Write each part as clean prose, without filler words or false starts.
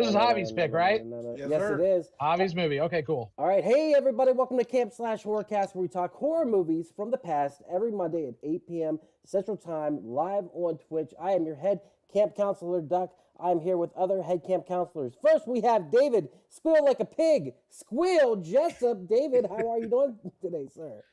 This is Javi's pick, right? Yes, it is. Javi's movie. Okay, cool. All right. Hey, everybody. Welcome to Camp Slash Horrorcast, where we talk horror movies from the past every Monday at 8 p.m. Central Time, live on Twitch. I am your head camp counselor, Duck. I'm here with other head camp counselors. First, we have David, Squeal Like a Pig, Squeal Jessup. David, how are you doing today, sir?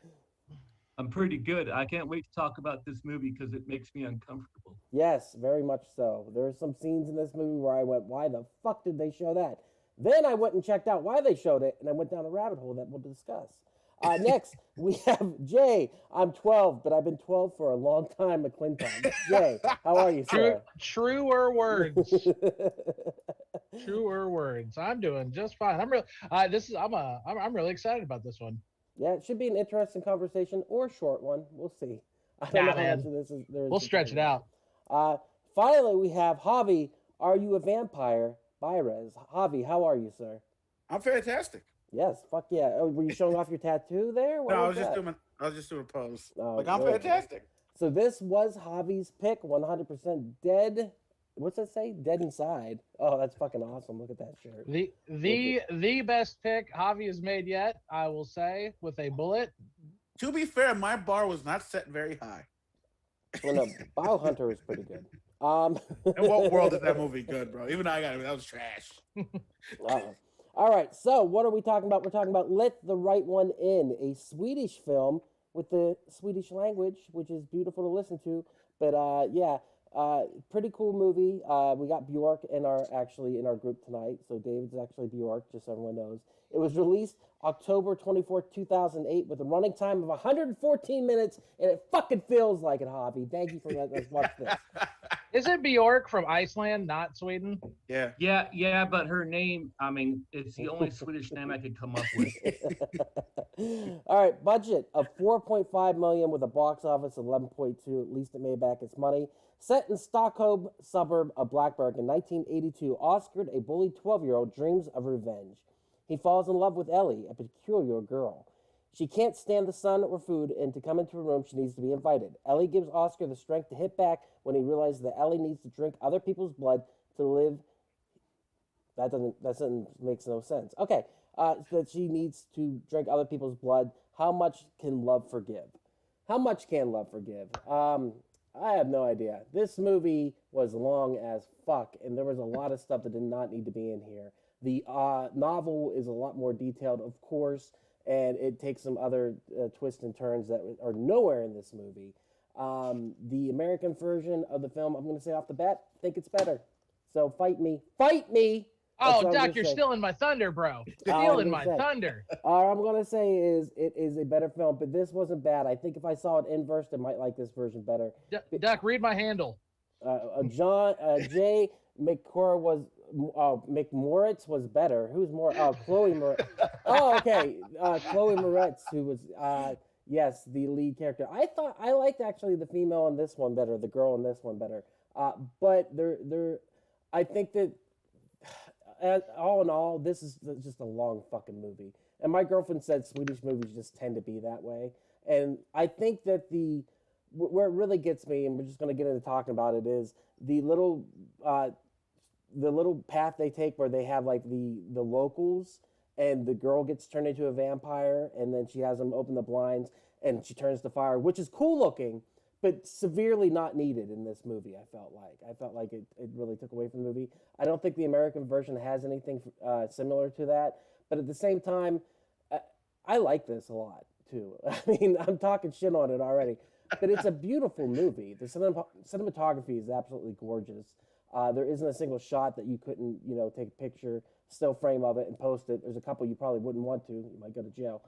I'm pretty good. I can't wait to talk about this movie because it makes me uncomfortable. Yes, very much so. There are some scenes in this movie where I went, why the fuck did they show that? Then I went and checked out why they showed it, and I went down a rabbit hole that we'll discuss. Next, we have Jay. I'm 12, but I've been 12 for a long time, McClinton. Jay, how are you, sir? Truer words. Truer words. I'm doing just fine. I'm really excited about this one. Yeah, it should be an interesting conversation or a short one. We'll see. I don't know how much of this is there. We'll stretch it out. Finally, we have Javi. Are you a vampire? Byres. Javi, how are you, sir? I'm fantastic. Yes, fuck yeah. Oh, were you showing off your tattoo there? No, I was just doing a pose. I'm fantastic. So this was Javi's pick, 100% dead. What's that say? Dead inside. Oh, that's fucking awesome. Look at that shirt. The best pick Javi has made yet, I will say, with a bullet. To be fair, my bar was not set very high. Well, no, Biohunter is pretty good. In what world is that movie good, bro? Even I got it. That was trash. All right, so what are we talking about? We're talking about Let the Right One In, a Swedish film with the Swedish language, which is beautiful to listen to. But pretty cool movie. We got Bjork in our group tonight. So David's actually Bjork, just so everyone knows. It was released October 24th, 2008, with a running time of 114 minutes, and it fucking feels like it, Javi. Thank you for letting us watch this. Is it Bjork from Iceland, not Sweden? Yeah. Yeah, but her name, I mean, it's the only Swedish name I could come up with. All right, budget of $4.5 million with a box office of 11.2. At least it made back its money. Set in Stockholm suburb of Blackburg in 1982, Oscar, a bullied 12-year-old, dreams of revenge. He falls in love with Ellie, a peculiar girl. She can't stand the sun or food, and to come into her room, she needs to be invited. Ellie gives Oscar the strength to hit back when he realizes that Ellie needs to drink other people's blood to live. That makes no sense. Okay, that she needs to drink other people's blood. How much can love forgive? How much can love forgive? I have no idea. This movie was long as fuck, and there was a lot of stuff that did not need to be in here. The novel is a lot more detailed, of course, and it takes some other twists and turns that are nowhere in this movie. The American version of the film, I'm going to say off the bat, think it's better. So fight me. Fight me! Oh, Doc, you're stealing my thunder, bro. Stealing my thunder. All I'm going to say is it is a better film, but this wasn't bad. I think if I saw it inversed, I might like this version better. Doc, read my handle. Jay McCor was... McMoritz was better. Who's more? Oh, Chloe Moretz. Oh, okay. Chloe Moretz, who was, yes, the lead character. I liked actually the female in this one better, the girl in this one better. But I think that all in all, this is just a long fucking movie. And my girlfriend said Swedish movies just tend to be that way. And I think that where it really gets me, and we're just going to get into talking about it, is the little path they take where they have like the locals, and the girl gets turned into a vampire, and then she has them open the blinds and she turns to fire, which is cool looking, but severely not needed in this movie. I felt like it really took away from the movie. I don't think the American version has anything similar to that, but at the same time, I like this a lot too. I mean, I'm talking shit on it already, but it's a beautiful movie. The cinematography is absolutely gorgeous. There isn't a single shot that you couldn't, take a picture, still frame of it, and post it. There's a couple you probably wouldn't want to. You might go to jail.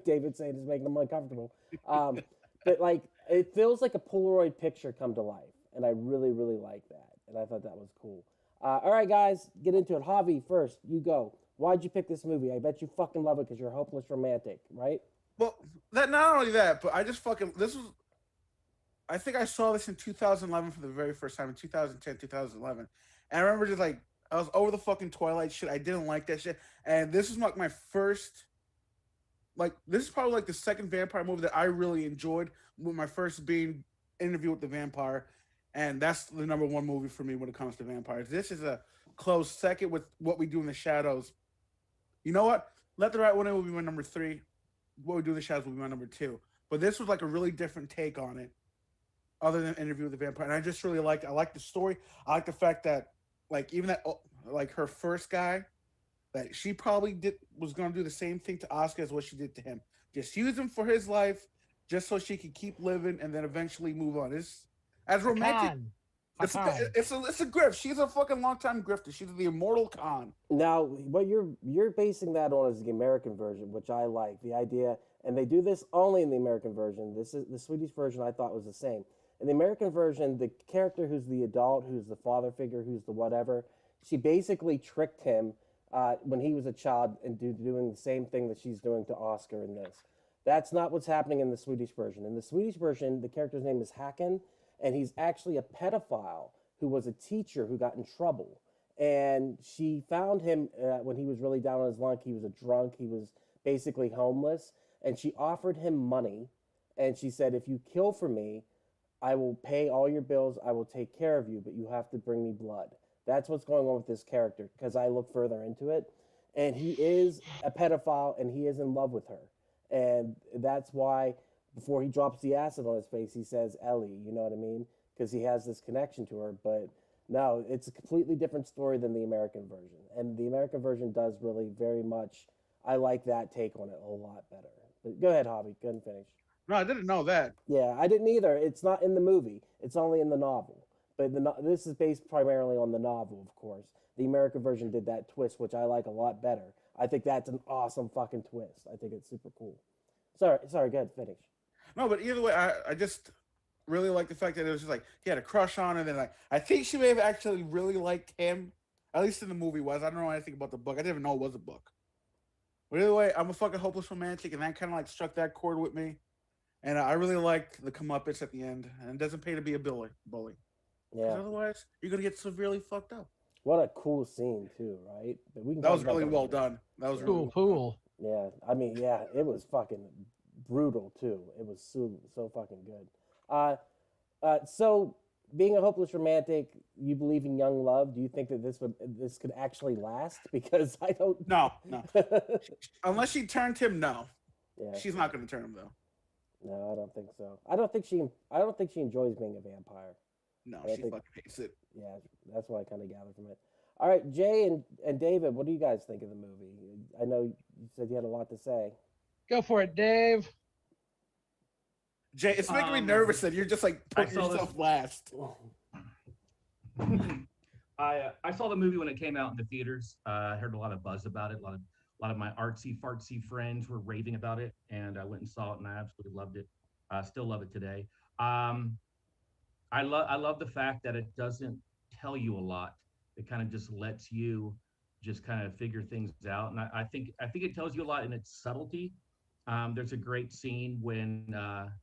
David saying it's making them uncomfortable. But, it feels like a Polaroid picture come to life, and I really, really like that, and I thought that was cool. All right, guys, get into it. Javi, first, you go. Why'd you pick this movie? I bet you fucking love it because you're a hopeless romantic, right? Well, not only that, but I just I think I saw this in 2011 for the very first time, in 2010, 2011. And I remember just I was over the fucking Twilight shit. I didn't like that shit. And this is my first, this is probably the second vampire movie that I really enjoyed, with my first being Interview with the Vampire. And that's the number one movie for me when it comes to vampires. This is a close second with What We Do in the Shadows. You know what? Let the Right One In will be my number 3. What We Do in the Shadows will be my number 2. But this was like a really different take on it, other than Interview with the Vampire. And I just really liked it. I like the story. I like the fact that, like, even that, like, her first guy, that she probably was going to do the same thing to Oscar as what she did to him. Just use him for his life, just so she could keep living, and then eventually move on. It's as romantic. It's a grift. She's a fucking long-time grifter. She's the immortal con. Now, what you're basing that on is the American version, which I like. The idea, and they do this only in the American version. This is the Swedish version. I thought was the same. In the American version, the character who's the adult, who's the father figure, who's the whatever, she basically tricked him when he was a child into doing the same thing that she's doing to Oscar in this. That's not what's happening in the Swedish version. In the Swedish version, the character's name is Haken, and he's actually a pedophile who was a teacher who got in trouble. And she found him when he was really down on his luck. He was a drunk. He was basically homeless. And she offered him money. And she said, if you kill for me, I will pay all your bills. I will take care of you, but you have to bring me blood. That's what's going on with this character, because I look further into it. And he is a pedophile, and he is in love with her. And that's why before he drops the acid on his face, he says, Ellie, you know what I mean? Because he has this connection to her. But no, it's a completely different story than the American version. And the American version does really very much, I like that take on it a lot better. But go ahead, Hobby. Go ahead and finish. No, I didn't know that. Yeah, I didn't either. It's not in the movie. It's only in the novel. But this is based primarily on the novel, of course. The American version did that twist, which I like a lot better. I think that's an awesome fucking twist. I think it's super cool. Sorry, go ahead, finish. No, but either way, I just really like the fact that it was just like he had a crush on her. And then like I think she may have actually really liked him, at least in the movie was. I don't know anything about the book. I didn't even know it was a book. But either way, I'm a fucking hopeless romantic, and that kind of like struck that chord with me. And I really liked the comeuppance at the end. And it doesn't pay to be a bully. Yeah. Otherwise, you're gonna get severely fucked up. What a cool scene too, right? But that was really well done. That was cool. Really cool. Yeah, I mean, yeah, it was fucking brutal too. It was so fucking good. So being a hopeless romantic, you believe in young love. Do you think that this could actually last? Because I don't. No. Unless she turned him, no. Yeah. She's not going to turn him though. No, I don't think so. I don't think she enjoys being a vampire. No, she fucking hates it. Yeah, that's what I kind of gathered from it. All right, Jay and David, what do you guys think of the movie? I know you said you had a lot to say. Go for it, Dave. Jay, it's making me nervous that you're just like putting yourself last. I saw the movie when it came out in the theaters. I heard a lot of buzz about it. A lot of my artsy fartsy friends were raving about it, and I went and saw it, and I absolutely loved it. I still love it today. I love the fact that it doesn't tell you a lot. It kind of just lets you just kind of figure things out, and I think it tells you a lot in its subtlety. There's a great scene when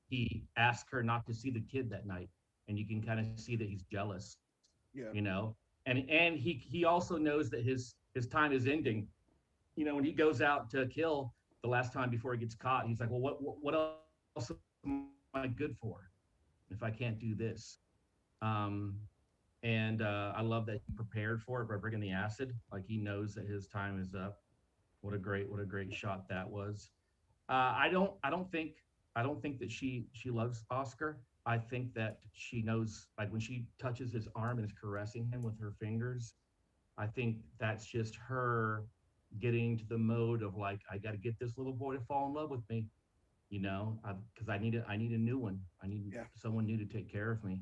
he asks her not to see the kid that night, and you can kind of see that he's jealous. Yeah. You know, and he also knows that his time is ending. You know, when he goes out to kill the last time before he gets caught, he's like, well, what else am I good for if I can't do this? And I love that he prepared for it by bringing the acid. Like he knows that his time is up. What a great shot that was. I don't think that she loves Oscar. I think that she knows, like when she touches his arm and is caressing him with her fingers, I think that's just her getting to the mode of like, I got to get this little boy to fall in love with me, you know, because I need a new one. I need someone new to take care of me.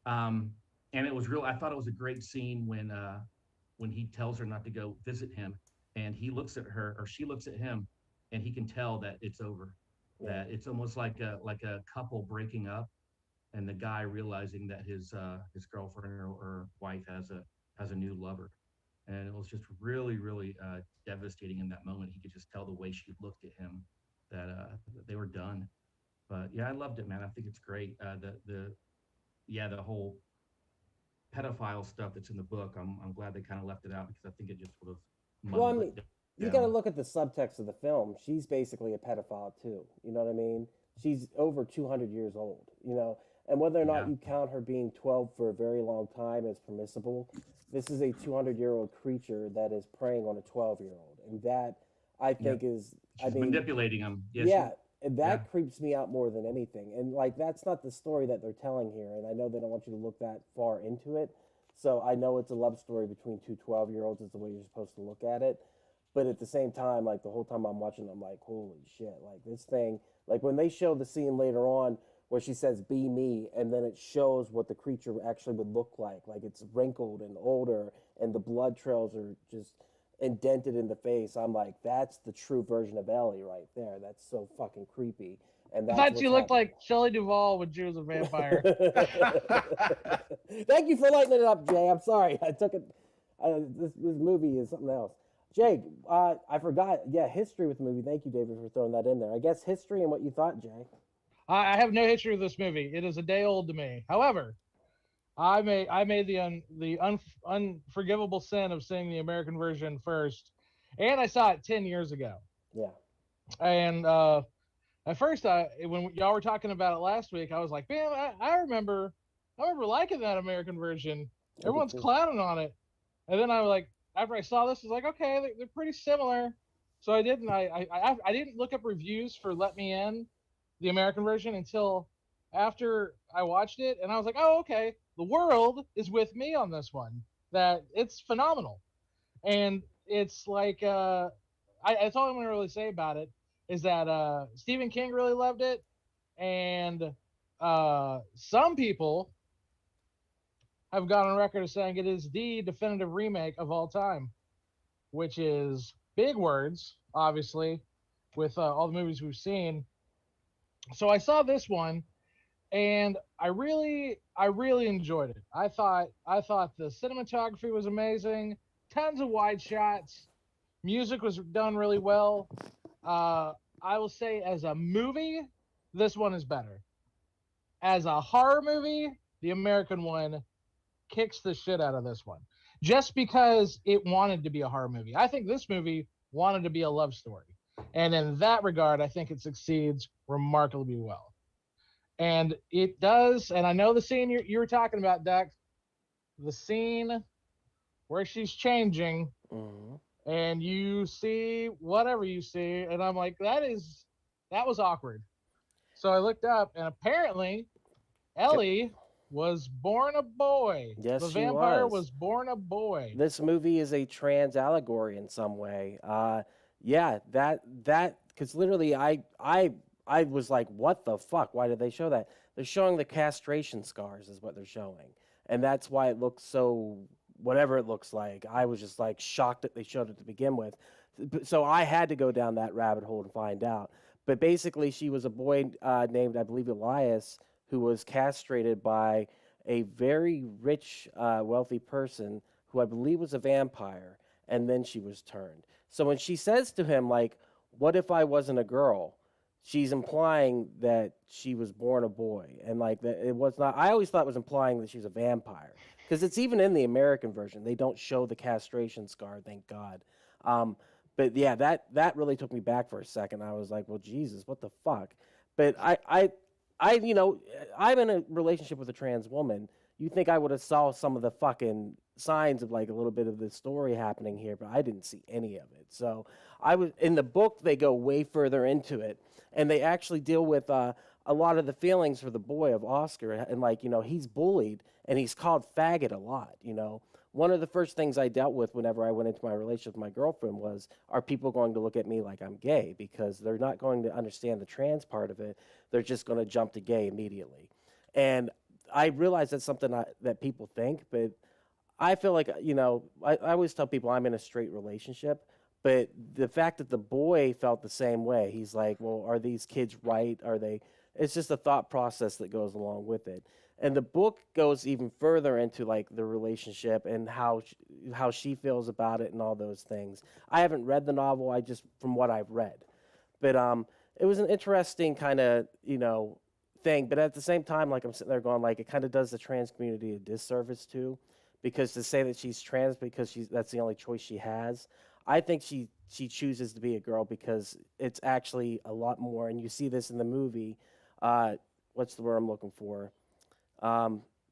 And it was real. I thought it was a great scene when he tells her not to go visit him, and he looks at her, or she looks at him, and he can tell that it's over. Yeah. That it's almost like a couple breaking up, and the guy realizing that his girlfriend or wife has a new lover. And it was just really, really devastating in that moment. He could just tell the way she looked at him that they were done. But yeah, I loved it, man. I think it's great. The whole pedophile stuff that's in the book, I'm glad they kind of left it out, because I think it just would have. Well, I mean, you got to look at the subtext of the film. She's basically a pedophile too. You know what I mean? She's over 200 years old. You know, And whether or not Yeah. you count her being 12 for a very long time as permissible, this is a 200-year-old creature that is preying on a 12-year-old. And that, I think, is, She's manipulating him. yeah, and yeah. that creeps me out more than anything. And, like, that's not the story that they're telling here. And I know they don't want you to look that far into it. So I know it's a love story between two 12-year-olds is the way you're supposed to look at it. But at the same time, like, the whole time I'm watching, I'm like, holy shit. Like, this thing, like, when they show the scene later on where she says, be me, and then it shows what the creature actually would look like. Like, it's wrinkled and older, and the blood trails are just indented in the face. I'm like, that's the true version of Ellie right there. That's so fucking creepy. And I that's thought you looked like Shelley Duvall when she was a vampire. Thank you for lightening it up, Jay. I'm sorry. I took it. This movie is something else. Jake, I forgot. Yeah, history with the movie. Thank you, David, for throwing that in there. I guess history and what you thought, Jay. I have no history with this movie. It is a day old to me. However, I made the unforgivable sin of seeing the American version first, and I saw it 10 years ago. Yeah. And at first, when y'all were talking about it last week, I was like, man, I remember liking that American version. Everyone's clowning on it, and then I was like, after I saw this, I was like, okay, they're pretty similar. So I didn't look up reviews for Let Me In, the American version, until after I watched it, and I was like, oh, okay, the world is with me on this one. That it's phenomenal, and it's like that's all I'm gonna really say about it is that Stephen King really loved it, and some people have gone on record as saying it is the definitive remake of all time, which is big words, obviously, with all the movies we've seen. So I saw this one, and I really enjoyed it. I thought the cinematography was amazing, tons of wide shots, music was done really well. I will say, as a movie, this one is better. As a horror movie, the American one kicks the shit out of this one, just because it wanted to be a horror movie. I think this movie wanted to be a love story, and in that regard, I think it succeeds remarkably well. And it does. And I know the scene you were talking about, Duck, the scene where she's changing, and you see whatever you see, and I'm like, that was awkward. So I looked up, and apparently Ellie was born a boy. Yes, the she vampire was born a boy. This movie is a trans allegory in some way. Yeah, that because literally I was like, what the fuck? Why did they show that? They're showing the castration scars is what they're showing, and that's why it looks so whatever it looks like. I was just like shocked that they showed it to begin with, so I had to go down that rabbit hole and find out. But basically, she was a boy named, I believe, Elias, who was castrated by a very rich, wealthy person who I believe was a vampire, and then she was turned. So when she says to him, like, what if I wasn't a girl? She's implying that she was born a boy, and like that it was not. I always thought it was implying that she's a vampire, because it's even in the American version they don't show the castration scar, thank God. But yeah, that really took me back for a second. I was like, well, Jesus, what the fuck? But I you know, I'm in a relationship with a trans woman. You think I would have saw some of the fucking signs of like a little bit of the story happening here, but I didn't see any of it. So I was in the book. They go way further into it, and they actually deal with a lot of the feelings for the boy of Oscar, and like, you know, he's bullied and he's called faggot a lot. You know, one of the first things I dealt with whenever I went into my relationship with my girlfriend was, are people going to look at me like I'm gay? Because they're not going to understand the trans part of it. They're just going to jump to gay immediately. And I realize that's something that people think, but I feel like, you know, I always tell people I'm in a straight relationship, but the fact that the boy felt the same way, he's like, well, are these kids right? Are they? It's just a thought process that goes along with it. And the book goes even further into like the relationship and how she feels about it and all those things. I haven't read the novel, I just from what I've read. But it was an interesting kind of, you know, thing. But at the same time, like I'm sitting there going, like, it kind of does the trans community a disservice too, because to say that she's trans because that's the only choice she has. I think she chooses to be a girl because it's actually a lot more, and you see this in the movie. What's the word I'm looking for?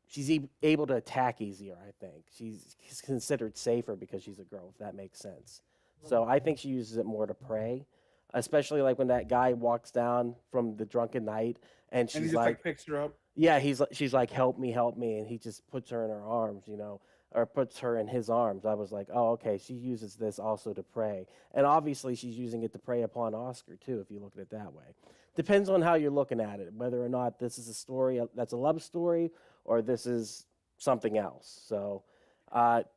she's able to attack easier. I think she's considered safer because she's a girl, if that makes sense. So I think she uses it more to prey, especially like when that guy walks down from the drunken night and And he she's just like picks her up. yeah, she's like, help me, and he just puts her in her arms, or puts her in his arms. I was like, oh, okay, she uses this also to prey, and obviously she's using it to prey upon Oscar too, if you look at it that way. Depends on how you're looking at it, whether or not this is a story that's a love story or this is something else. So,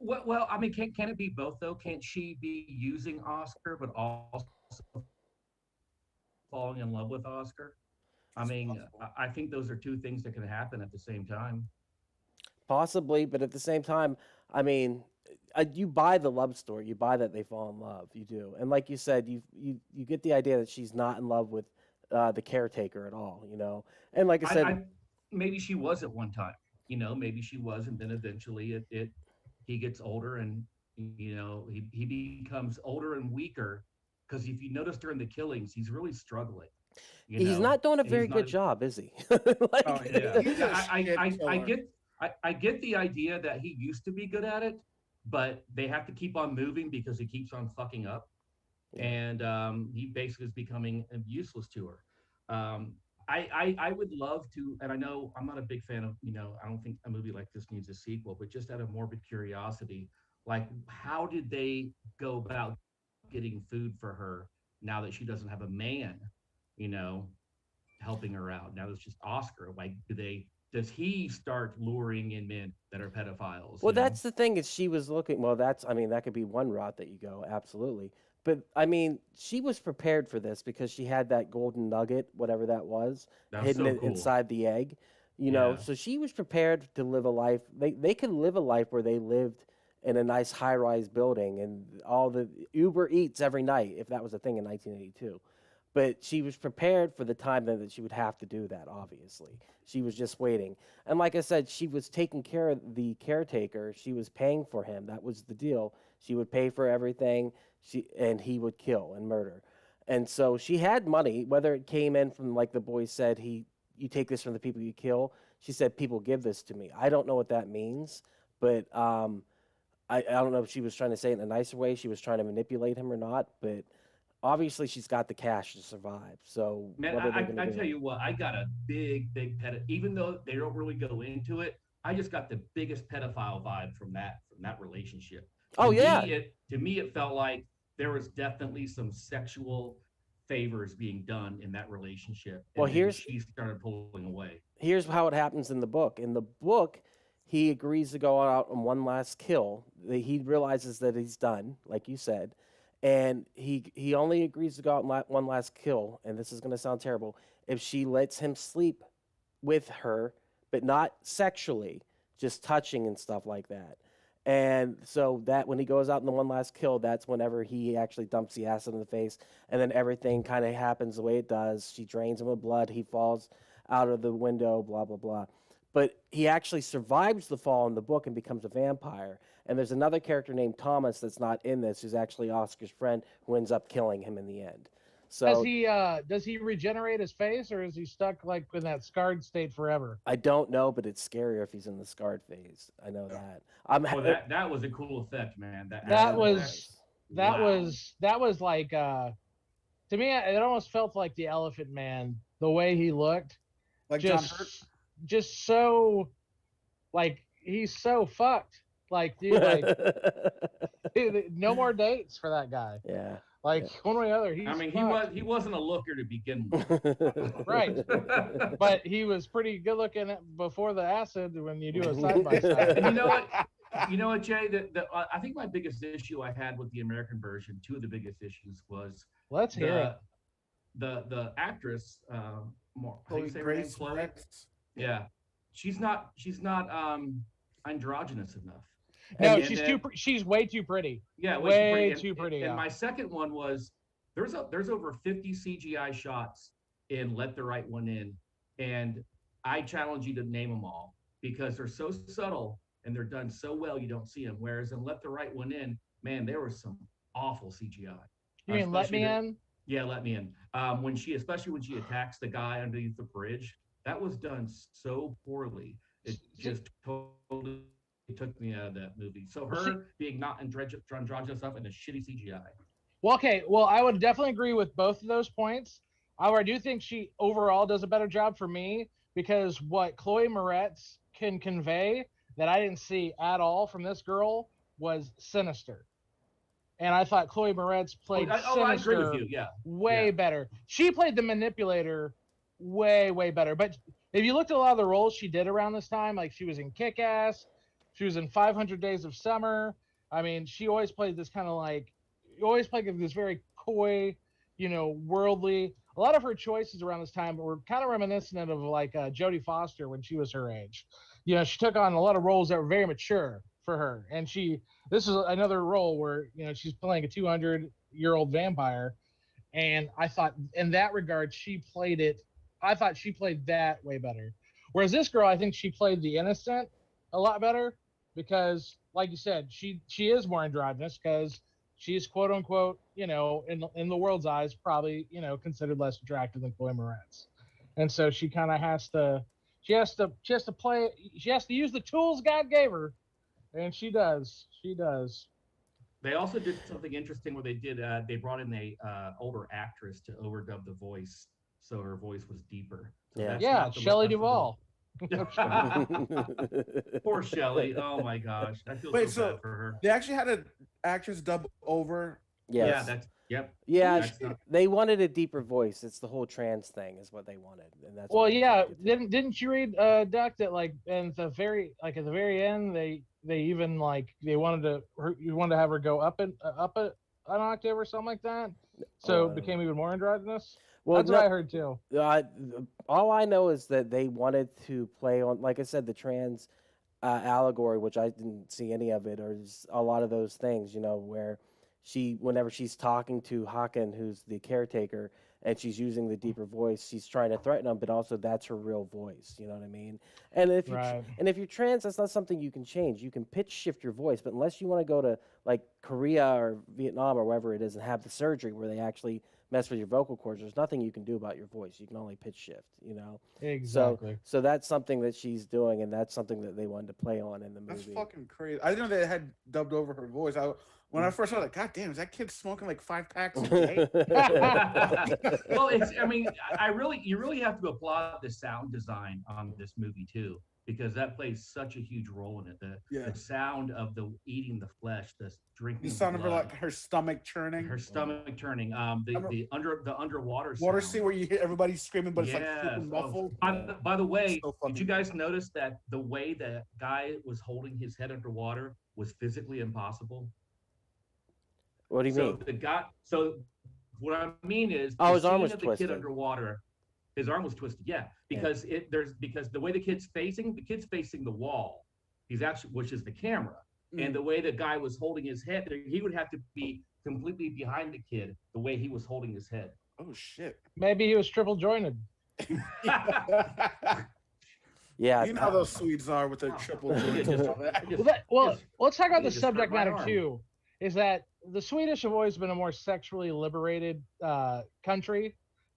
Well, I mean, can it be both though? Can't she be using Oscar but also falling in love with Oscar? I mean, I think those are two things that can happen at the same time. possibly, but at the same time, I mean, you buy the love story, you buy that they fall in love, you do, and like you said, you get the idea that she's not in love with the caretaker at all, and like I said, Maybe she was at one time. Maybe she was, and then eventually he gets older, and he becomes older and weaker. Because if you notice during the killings, he's really struggling. he's not doing a very He's good not. job, is he? Oh yeah, He's a I shit killer. I get the idea that he used to be good at it, but they have to keep on moving because he keeps on fucking up, Yeah. and he basically is becoming useless to her. I would love to, and I know I'm not a big fan of, I don't think a movie like this needs a sequel, but just out of morbid curiosity, like how did they go about getting food for her now that she doesn't have a man, you know, helping her out? Now it's just Oscar. Like, does he start luring in men that are pedophiles? Well, that's the thing is she was looking. Well, I mean, that could be one route that you go, absolutely. But I mean, she was prepared for this because she had that golden nugget, whatever that was, That's hidden so cool. inside the egg. Yeah. So she was prepared to live a life. They could live a life where they lived in a nice high-rise building and all the Uber Eats every night, if that was a thing in 1982. But she was prepared for the time that she would have to do that, obviously. She was just waiting. And like I said, she was taking care of the caretaker. She was paying for him. That was the deal. She would pay for everything, and he would kill and murder. And so she had money, whether it came in from, like the boy said, you take this from the people you kill. She said, people give this to me. I don't know what that means, but I don't know if she was trying to say it in a nicer way. She was trying to manipulate him or not, but obviously she's got the cash to survive. So Man, what are they I, going to I do? tell you what, I got a big even though they don't really go into it, I just got the biggest pedophile vibe from that relationship. Oh, yeah. To me, it felt like there was definitely some sexual favors being done in that relationship. Well, and then she started pulling away. Here's how it happens in the book. In the book, he agrees to go out on one last kill. He realizes that he's done, like you said, and he only agrees to go out on one last kill. And this is going to sound terrible if she lets him sleep with her, but not sexually, just touching and stuff like that. And so that when he goes out in the one last kill, that's whenever he actually dumps the acid in the face, and then everything kind of happens the way it does. She drains him of blood. He falls out of the window, blah, blah, blah. But he actually survives the fall in the book and becomes a vampire. And there's another character named Thomas that's not in this, who's actually Oscar's friend, who ends up killing him in the end. So does he regenerate his face, or is he stuck like in that scarred state forever? I don't know, but it's scarier if he's in the scarred phase. I know that. That was a cool effect, man. That was like to me it almost felt like the Elephant Man, the way he looked. Like John Hurt? Just so like he's so fucked. Like, dude, like dude, no more dates for that guy. Yeah. Like one way or the other. He wasn't a looker to begin with. Right. But he was pretty good looking before the acid when you do a side by side. And you know what, Jay? I think my biggest issue I had with the American version, two of the biggest issues was let's hear it. The actress, Chloe Grace Chloe? Yeah. She's not androgynous enough. No, she's way too pretty. Yeah, way too pretty. And my second one was there's over 50 CGI shots in Let the Right One In, and I challenge you to name them all because they're so subtle and they're done so well you don't see them. Whereas in Let the Right One In, man, there was some awful CGI. You mean Let Me In? Yeah, Let Me In. Especially when she attacks the guy underneath the bridge, that was done so poorly. It just totally took me out of that movie. So her being not androgynous stuff and the shitty CGI. Well, okay. Well, I would definitely agree with both of those points. However, I do think she overall does a better job for me because what Chloe Moretz can convey that I didn't see at all from this girl was sinister. And I thought Chloe Moretz played sinister I agree with you. Yeah. way better. She played the manipulator way better. But if you looked at a lot of the roles she did around this time, like she was in Kick-Ass, she was in 500 Days of Summer. I mean, she always played this kind of like, always played this very coy, worldly. A lot of her choices around this time were kind of reminiscent of like Jodie Foster when she was her age. She took on a lot of roles that were very mature for her. And this is another role where, she's playing a 200-year-old vampire. And I thought in that regard, I thought she played that way better. Whereas this girl, I think she played the innocent a lot better because, like you said, she is more androgynous because she's quote unquote, in the world's eyes, probably, considered less attractive than Chloe Moretz. And so she kind of has to use the tools God gave her. And she does. They also did something interesting where they brought in a older actress to overdub the voice, so her voice was deeper. So Shelley Duvall. Poor Shelley. Oh my gosh, I feel so bad for her. They actually had an actress dub over. Yes. They wanted a deeper voice. It's the whole trans thing is what they wanted, and that's. Well, didn't you read Duck that like at the very end they even like you wanted to have her go up an octave or something like that, so it became even more androgynous. Well, that's what I heard too. All I know is that they wanted to play on, like I said, the trans allegory, which I didn't see any of it, or a lot of those things, where whenever she's talking to Hakan, who's the caretaker, and she's using the deeper voice, she's trying to threaten him, but also that's her real voice. You know what I mean? And if you're trans, that's not something you can change. You can pitch shift your voice, but unless you want to go to like Korea or Vietnam or wherever it is and have the surgery where they actually mess with your vocal cords, there's nothing you can do about your voice. You can only pitch shift, Exactly. So that's something that she's doing, and that's something that they wanted to play on in the movie. That's fucking crazy. I didn't know they had dubbed over her voice. When I first saw it, like, God damn, is that kid smoking like 5 packs a day? Well, you really have to applaud the sound design on this movie too, because that plays such a huge role in it. The sound of the eating the flesh, the drinking, the sound of her, like her stomach churning. The underwater water sound. scene where you hear everybody screaming, but it's like super muffled. By the way, did you guys notice that the way that guy was holding his head underwater was physically impossible? What do you mean? So what I mean is, his arm was twisted. The kid underwater, his arm was twisted. Yeah, because the way the kid's facing the wall. He's actually, which is the camera, and the way the guy was holding his head, he would have to be completely behind the kid. The way he was holding his head. Oh shit! Maybe he was triple jointed. Yeah, you know how those Swedes are with their triple joints and all that. Let's talk about the subject matter too. Is that the Swedish have always been a more sexually liberated country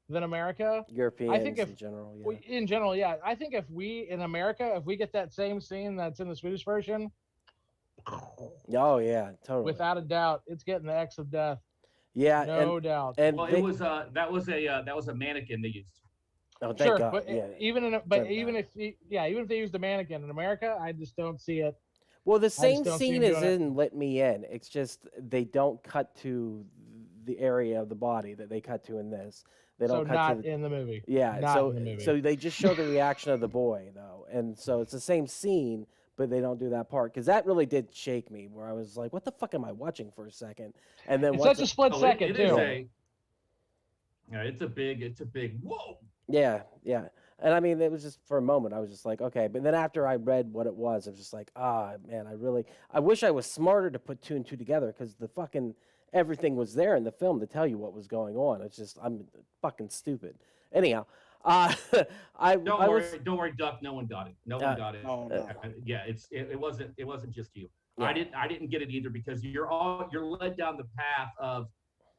than America. Europeans, I think in general, yeah. In general, yeah. I think if we in America, if we get that same scene that's in the Swedish version, oh yeah, totally, without a doubt, it's getting the X of death. Yeah, no doubt. And it was that was a mannequin they used. Oh, thank God. But even if they used a mannequin in America, I just don't see it. Well, the same scene is in Let Me In. It's just they don't cut to the area of the body that they cut to in this. They don't cut to in the movie. Yeah, so they just show the reaction of the boy though, and so it's the same scene, but they don't do that part because that really did shake me. Where I was like, "What the fuck am I watching for a second?" And then it's such a split second too. It's a big whoa. Yeah. And I mean, it was just for a moment. I was just like, okay. But then after I read what it was, I was just like, man, I wish I was smarter to put 2 and 2 together because the fucking everything was there in the film to tell you what was going on. It's just I'm fucking stupid. Anyhow, Don't worry, Duck. No one got it. No one got it. It wasn't just you. Yeah. I didn't get it either because you're led down the path of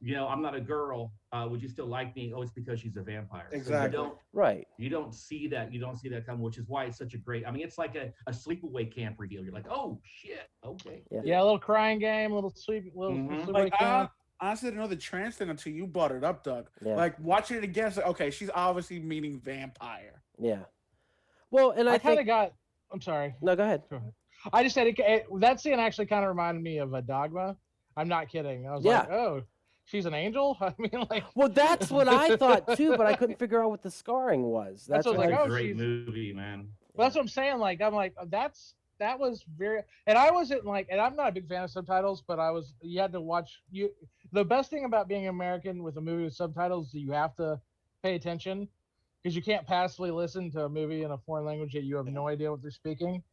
I'm not a girl. Would you still like me? Oh, it's because she's a vampire. Exactly. So Right. you don't see that. You don't see that come, which is why it's such a great. I mean, it's like a sleepaway camp reveal. You're like, oh shit, okay. Yeah, a little crying game, a little sleepaway Like camp. I honestly didn't know the trans thing until you brought it up, Doug. Yeah. Like watching it again, it's like, okay, she's obviously meaning vampire. Yeah. Well, and I kind of think. got. I'm sorry. No, go ahead. I just said that scene actually kind of reminded me of a Dogma. I'm not kidding. I was Yeah. like, oh, she's an angel. I mean, like. Well, that's what I thought too, but I couldn't figure out what the scarring was. That's what I was like, oh, great movie, man. Well, that's what I'm saying. Like, I'm like, that was very, and I wasn't like, and I'm not a big fan of subtitles, but you had to watch the best thing about being American with a movie with subtitles is you have to pay attention because you can't passively listen to a movie in a foreign language that you have no idea what they're speaking.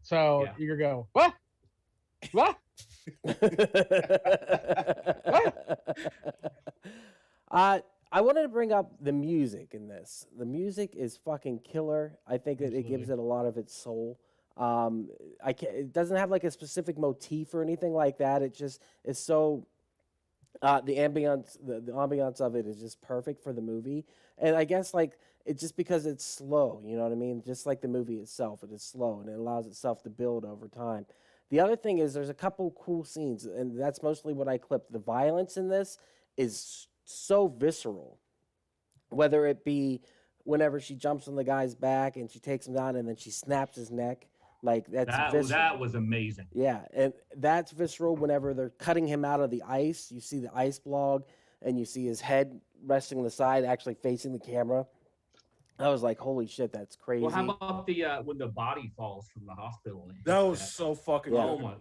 So you go, what? I wanted to bring up the music in this. The music is fucking killer. I think that it gives it a lot of its soul. It doesn't have like a specific motif or anything like that. It just is so. The ambiance of it is just perfect for the movie, and I guess like it's just because it's slow. You know what I mean? Just like the movie itself, it is slow and it allows itself to build over time. The other thing is there's a couple cool scenes, and that's mostly what I clipped. The violence in this is so visceral, whether it be whenever she jumps on the guy's back and she takes him down and then she snaps his neck. Like that was amazing. Yeah, and that's visceral whenever they're cutting him out of the ice. You see the ice log and you see his head resting on the side, actually facing the camera. I was like, holy shit, that's crazy. Well, how about the when the body falls from the hospital? That was so fucking Oh my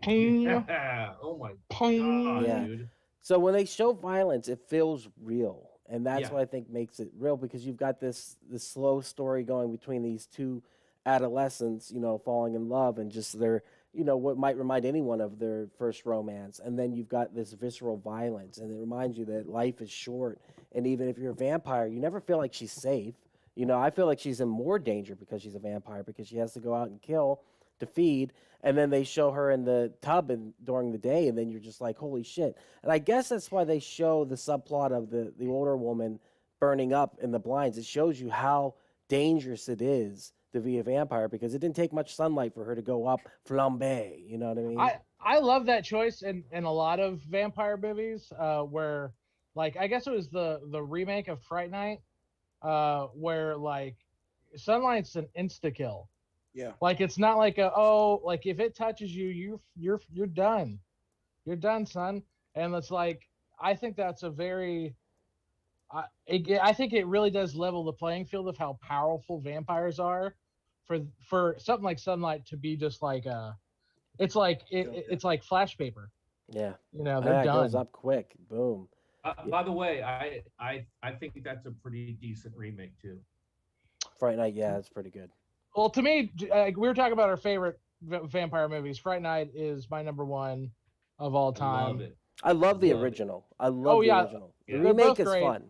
god, yeah. dude. So when they show violence, it feels real. And that's what I think makes it real, because you've got this slow story going between these two adolescents, falling in love and just their, what might remind anyone of their first romance. And then you've got this visceral violence, and it reminds you that life is short. And even if you're a vampire, you never feel like she's safe. I feel like she's in more danger because she's a vampire, because she has to go out and kill to feed. And then they show her in the tub during the day, and then you're just like, holy shit. And I guess that's why they show the subplot of the older woman burning up in the blinds. It shows you how dangerous it is to be a vampire, because it didn't take much sunlight for her to go up flambe. You know what I mean? I love that choice in a lot of vampire movies, where, like, I guess it was the remake of Fright Night, where like sunlight's an insta kill. Yeah. Like, it's not like like if it touches you, you're done. You're done, son. And it's like, I think that's a very, I think it really does level the playing field of how powerful vampires are, for something like sunlight to be just like it's like flash paper. Yeah. They're it done. goes up quick. Boom. By the way, I think that's a pretty decent remake too. Fright Night, yeah, it's pretty good. Well, to me, we were talking about our favorite vampire movies. Fright Night is my number one of all time. I love it. I love the original. I love the original. The They're remake both is great. fun.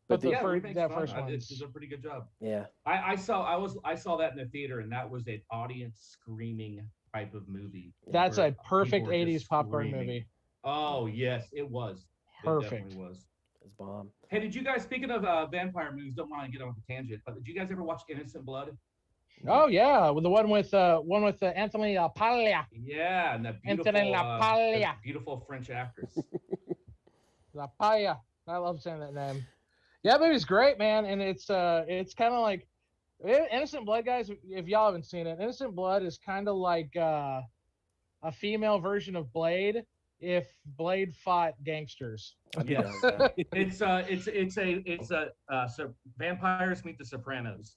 But the remake's fun. first one It's a pretty good job. Yeah. I saw that in the theater, and that was an audience screaming type of movie. That's a perfect people were just 80s popcorn screaming. movie. Oh yes, it was. Perfect. It definitely was. It's bomb. Hey, did you guys, speaking of vampire movies, don't want to get on a tangent, but did you guys ever watch Innocent Blood? Oh yeah, with the one with Anthony LaPaglia. Yeah, and that Anthony LaPaglia. that beautiful French actress. LaPaglia. I love saying that name. Yeah, that movie's great, man, and it's kind of like Innocent Blood, guys. If y'all haven't seen it, Innocent Blood is kind of like a female version of Blade if Blade fought gangsters. Yes. It's vampires meet the Sopranos.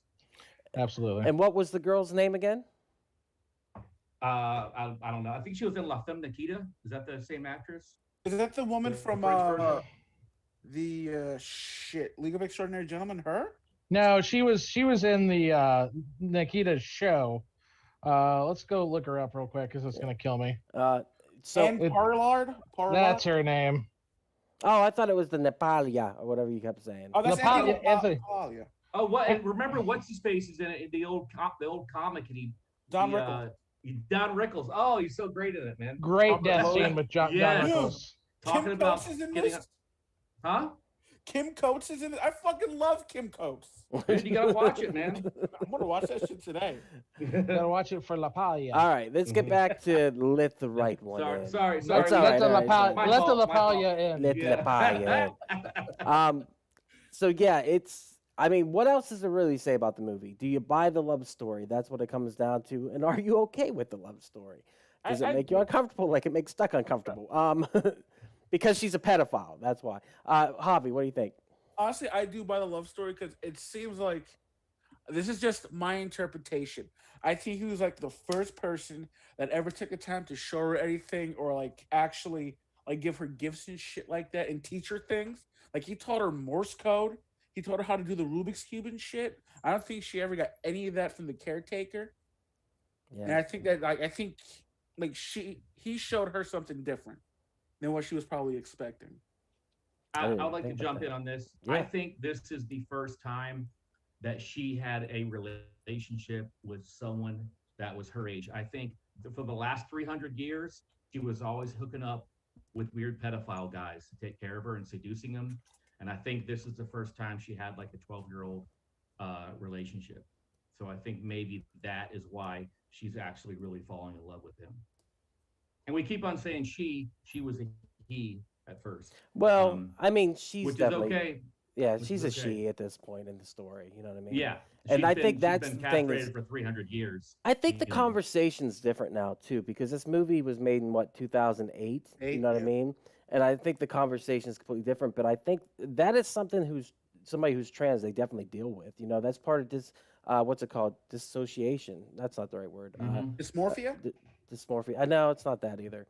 Absolutely. And what was the girl's name again? I don't know. I think she was in La Femme Nikita. Is that the same actress? Is that the woman from French version? League of Extraordinary Gentlemen? Her? No, she was in the Nikita show. Let's go look her up real quick because it's gonna kill me. Anne Parlad? That's her name. Oh, I thought it was the Nepalia or whatever you kept saying. Oh, that's Anthony. Natalia. Oh, what? And remember, what's his face is in it, the old comic, and Don Rickles. Don Rickles. Oh, he's so great in it, man. Great death scene with Don Rickles. Talking Tim about Dawson's in getting this? Huh? Kim Coates is in it. I fucking love Kim Coates. Man, you gotta watch it, man. I'm gonna watch that shit today. Gotta watch it for La Palia. All right, let's get back to let the right one in. Sorry. That's all Let right. the La all right. Palia, let the La My fault. Palia in. Let the Palia in. So yeah, it's. I mean, what else is there really to say about the movie? Do you buy the love story? That's what it comes down to. And are you okay with the love story? Does it make you uncomfortable? Like it makes Stuck uncomfortable. Because she's a pedophile. That's why. Javi, what do you think? Honestly, I do buy the love story because it seems like this is just my interpretation. I think he was like the first person that ever took the time to show her anything or like actually like give her gifts and shit like that and teach her things. Like he taught her Morse code. He taught her how to do the Rubik's Cube and shit. I don't think she ever got any of that from the caretaker. Yeah. And I think that like he showed her something different than what she was probably expecting. I'd like to jump in on this. Yeah. I think this is the first time that she had a relationship with someone that was her age. I think for the last 300 years, she was always hooking up with weird pedophile guys to take care of her and seducing them. And I think this is the first time she had like a 12-year-old relationship. So I think maybe that is why she's actually really falling in love with him. And we keep on saying she was a he at first. Well, I mean, she's which definitely. is okay. Yeah, Which she's is a okay. she at this point in the story. You know what I mean? Yeah. And I think she's that's been the thing is- castrated for 300 years. I think the you know. conversation's different now too, because this movie was made in what 2008. You know what I Yeah. mean? And I think the conversation is completely different. But I think that is something somebody who's trans they definitely deal with. You know, that's part of this. What's it called? Dissociation. That's not the right word. Mhm. Dysmorphia? Dysmorphia. No, it's not that either.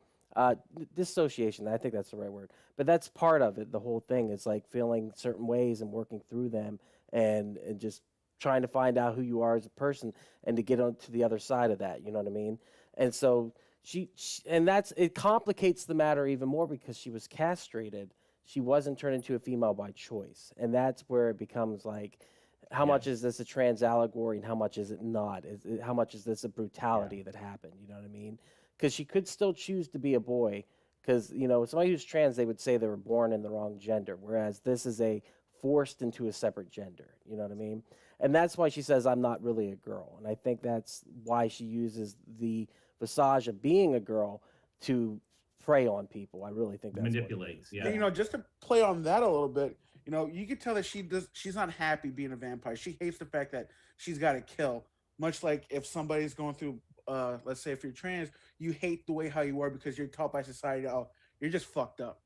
Dissociation. I think that's the right word. But that's part of it. The whole thing is like feeling certain ways and working through them, and just trying to find out who you are as a person and to get on to the other side of that. You know what I mean? And so she and it complicates the matter even more because she was castrated. She wasn't turned into a female by choice, and that's where it becomes like, how much is this a trans allegory and how much is it not? How much is this a brutality that happened? You know what I mean? Because she could still choose to be a boy. Because, you know, somebody who's trans, they would say they were born in the wrong gender, whereas this is a forced into a separate gender. You know what I mean? And that's why she says, I'm not really a girl. And I think that's why she uses the visage of being a girl to prey on people. I really think that's Manipulate, yeah. And, you know, just to play on that a little bit, you know, you can tell that she's not happy being a vampire. She hates the fact that she's got to kill. Much like if somebody's going through, let's say if you're trans, you hate the way how you are because you're taught by society, oh, you're just fucked up.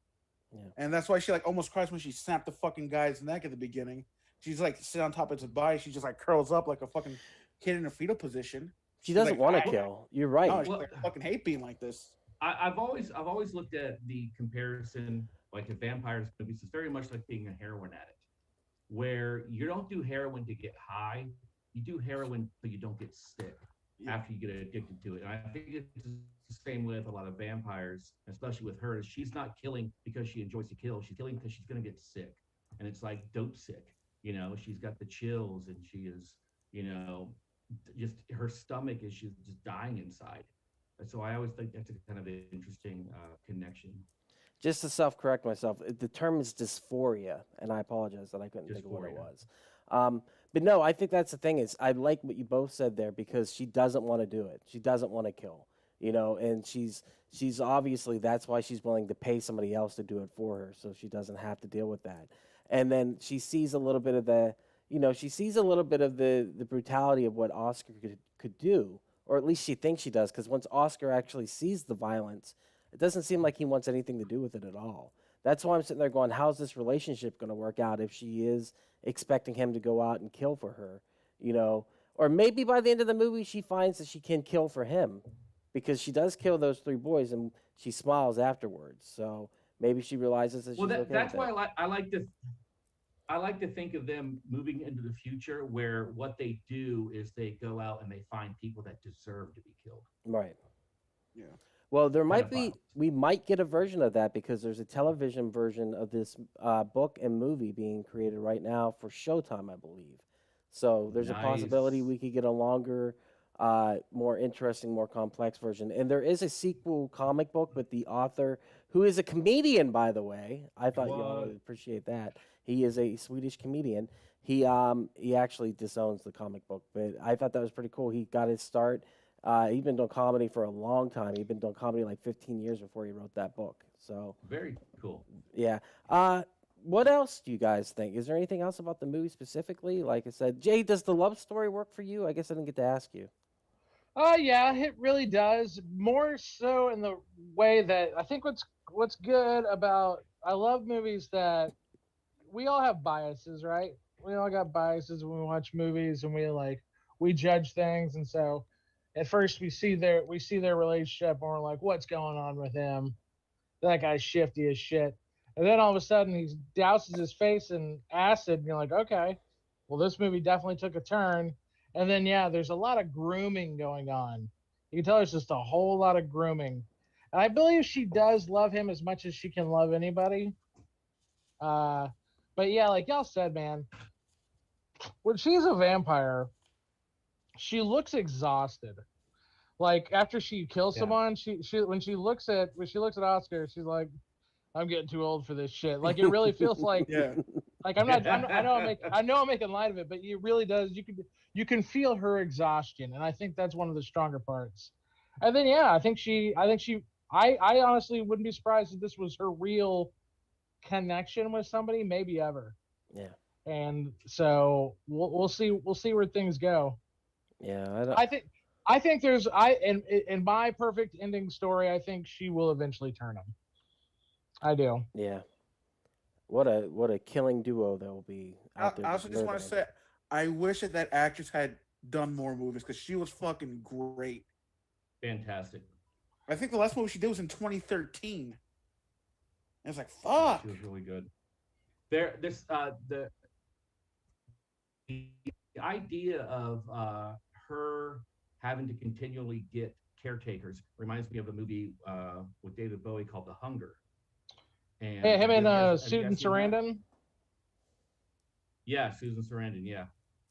Yeah. And that's why she like almost cries when she snapped the fucking guy's neck at the beginning. She's like sit on top of his body. She just like curls up like a fucking kid in a fetal position. She doesn't like, want to kill. You're right. No, she's like, I fucking hate being like this. I've always looked at the comparison like a vampires movies. It's very much like being a heroin addict, where you don't do heroin to get high, you do heroin so you don't get sick after you get addicted to it. And I think it's the same with a lot of vampires, especially with her. She's not killing because she enjoys to kill. She's killing because she's gonna get sick, and it's like dope sick. You know, she's got the chills, and she is, you know, just her stomach is just dying inside. And so I always think that's a kind of an interesting connection. Just to self-correct myself, the term is dysphoria, and I apologize that I couldn't think of what it was. But no, I think that's the thing is I like what you both said there because she doesn't want to do it. She doesn't want to kill, you know, and she's obviously that's why she's willing to pay somebody else to do it for her so she doesn't have to deal with that. And then she sees a little bit of the brutality of what Oscar could do, or at least she thinks she does, because once Oscar actually sees the violence, it doesn't seem like he wants anything to do with it at all. That's why I'm sitting there going, how's this relationship going to work out if she is expecting him to go out and kill for her, you know? Or maybe by the end of the movie, she finds that she can kill for him because she does kill those 3 boys and she smiles afterwards. So maybe she realizes that she's okay with that's it. why I like to think of them moving into the future where what they do is they go out and they find people that deserve to be killed. Right. Yeah. Well, we might get a version of that because there's a television version of this book and movie being created right now for Showtime, I believe. So there's a possibility we could get a longer more interesting, more complex version. And there is a sequel comic book with the author, who is a comedian, by the way. I thought you all would appreciate that. He is a Swedish comedian. He actually disowns the comic book, but I thought that was pretty cool. He got his start. He'd been doing comedy for a long time. He'd been doing comedy like 15 years before he wrote that book. So very cool. Yeah. What else do you guys think? Is there anything else about the movie specifically? Like I said, Jay, does the love story work for you? I guess I didn't get to ask you. Yeah, it really does. More so in the way that I think what's good about, I love movies that we all have biases, right? We all got biases when we watch movies, and we judge things, and so at first we see their relationship and we're like, what's going on with him? That guy's shifty as shit. And then all of a sudden he douses his face in acid, and you're like, okay, well, this movie definitely took a turn. And then, yeah, there's a lot of grooming going on. You can tell there's just a whole lot of grooming. And I believe she does love him as much as she can love anybody. But yeah, like y'all said, man, when she's a vampire, she looks exhausted. Like after she kills someone, she when she looks at Oscar, she's like, I'm getting too old for this shit. Like it really feels like, like I know I'm making light of it, but it really does. You can feel her exhaustion, and I think that's one of the stronger parts. And then yeah, I honestly wouldn't be surprised if this was her real connection with somebody, maybe ever. Yeah. And so we'll see where things go. Yeah, I think there's in my perfect ending story, I think she will eventually turn him. I do. Yeah. What a killing duo that will be out there. I also just want to say, I wish that actress had done more movies because she was fucking great. Fantastic. I think the last movie she did was in 2013. And it's like, fuck. She was really good. The idea of her having to continually get caretakers reminds me of a movie with David Bowie called The Hunger. And him and Susan Sarandon. Yeah, Susan Sarandon. Yeah,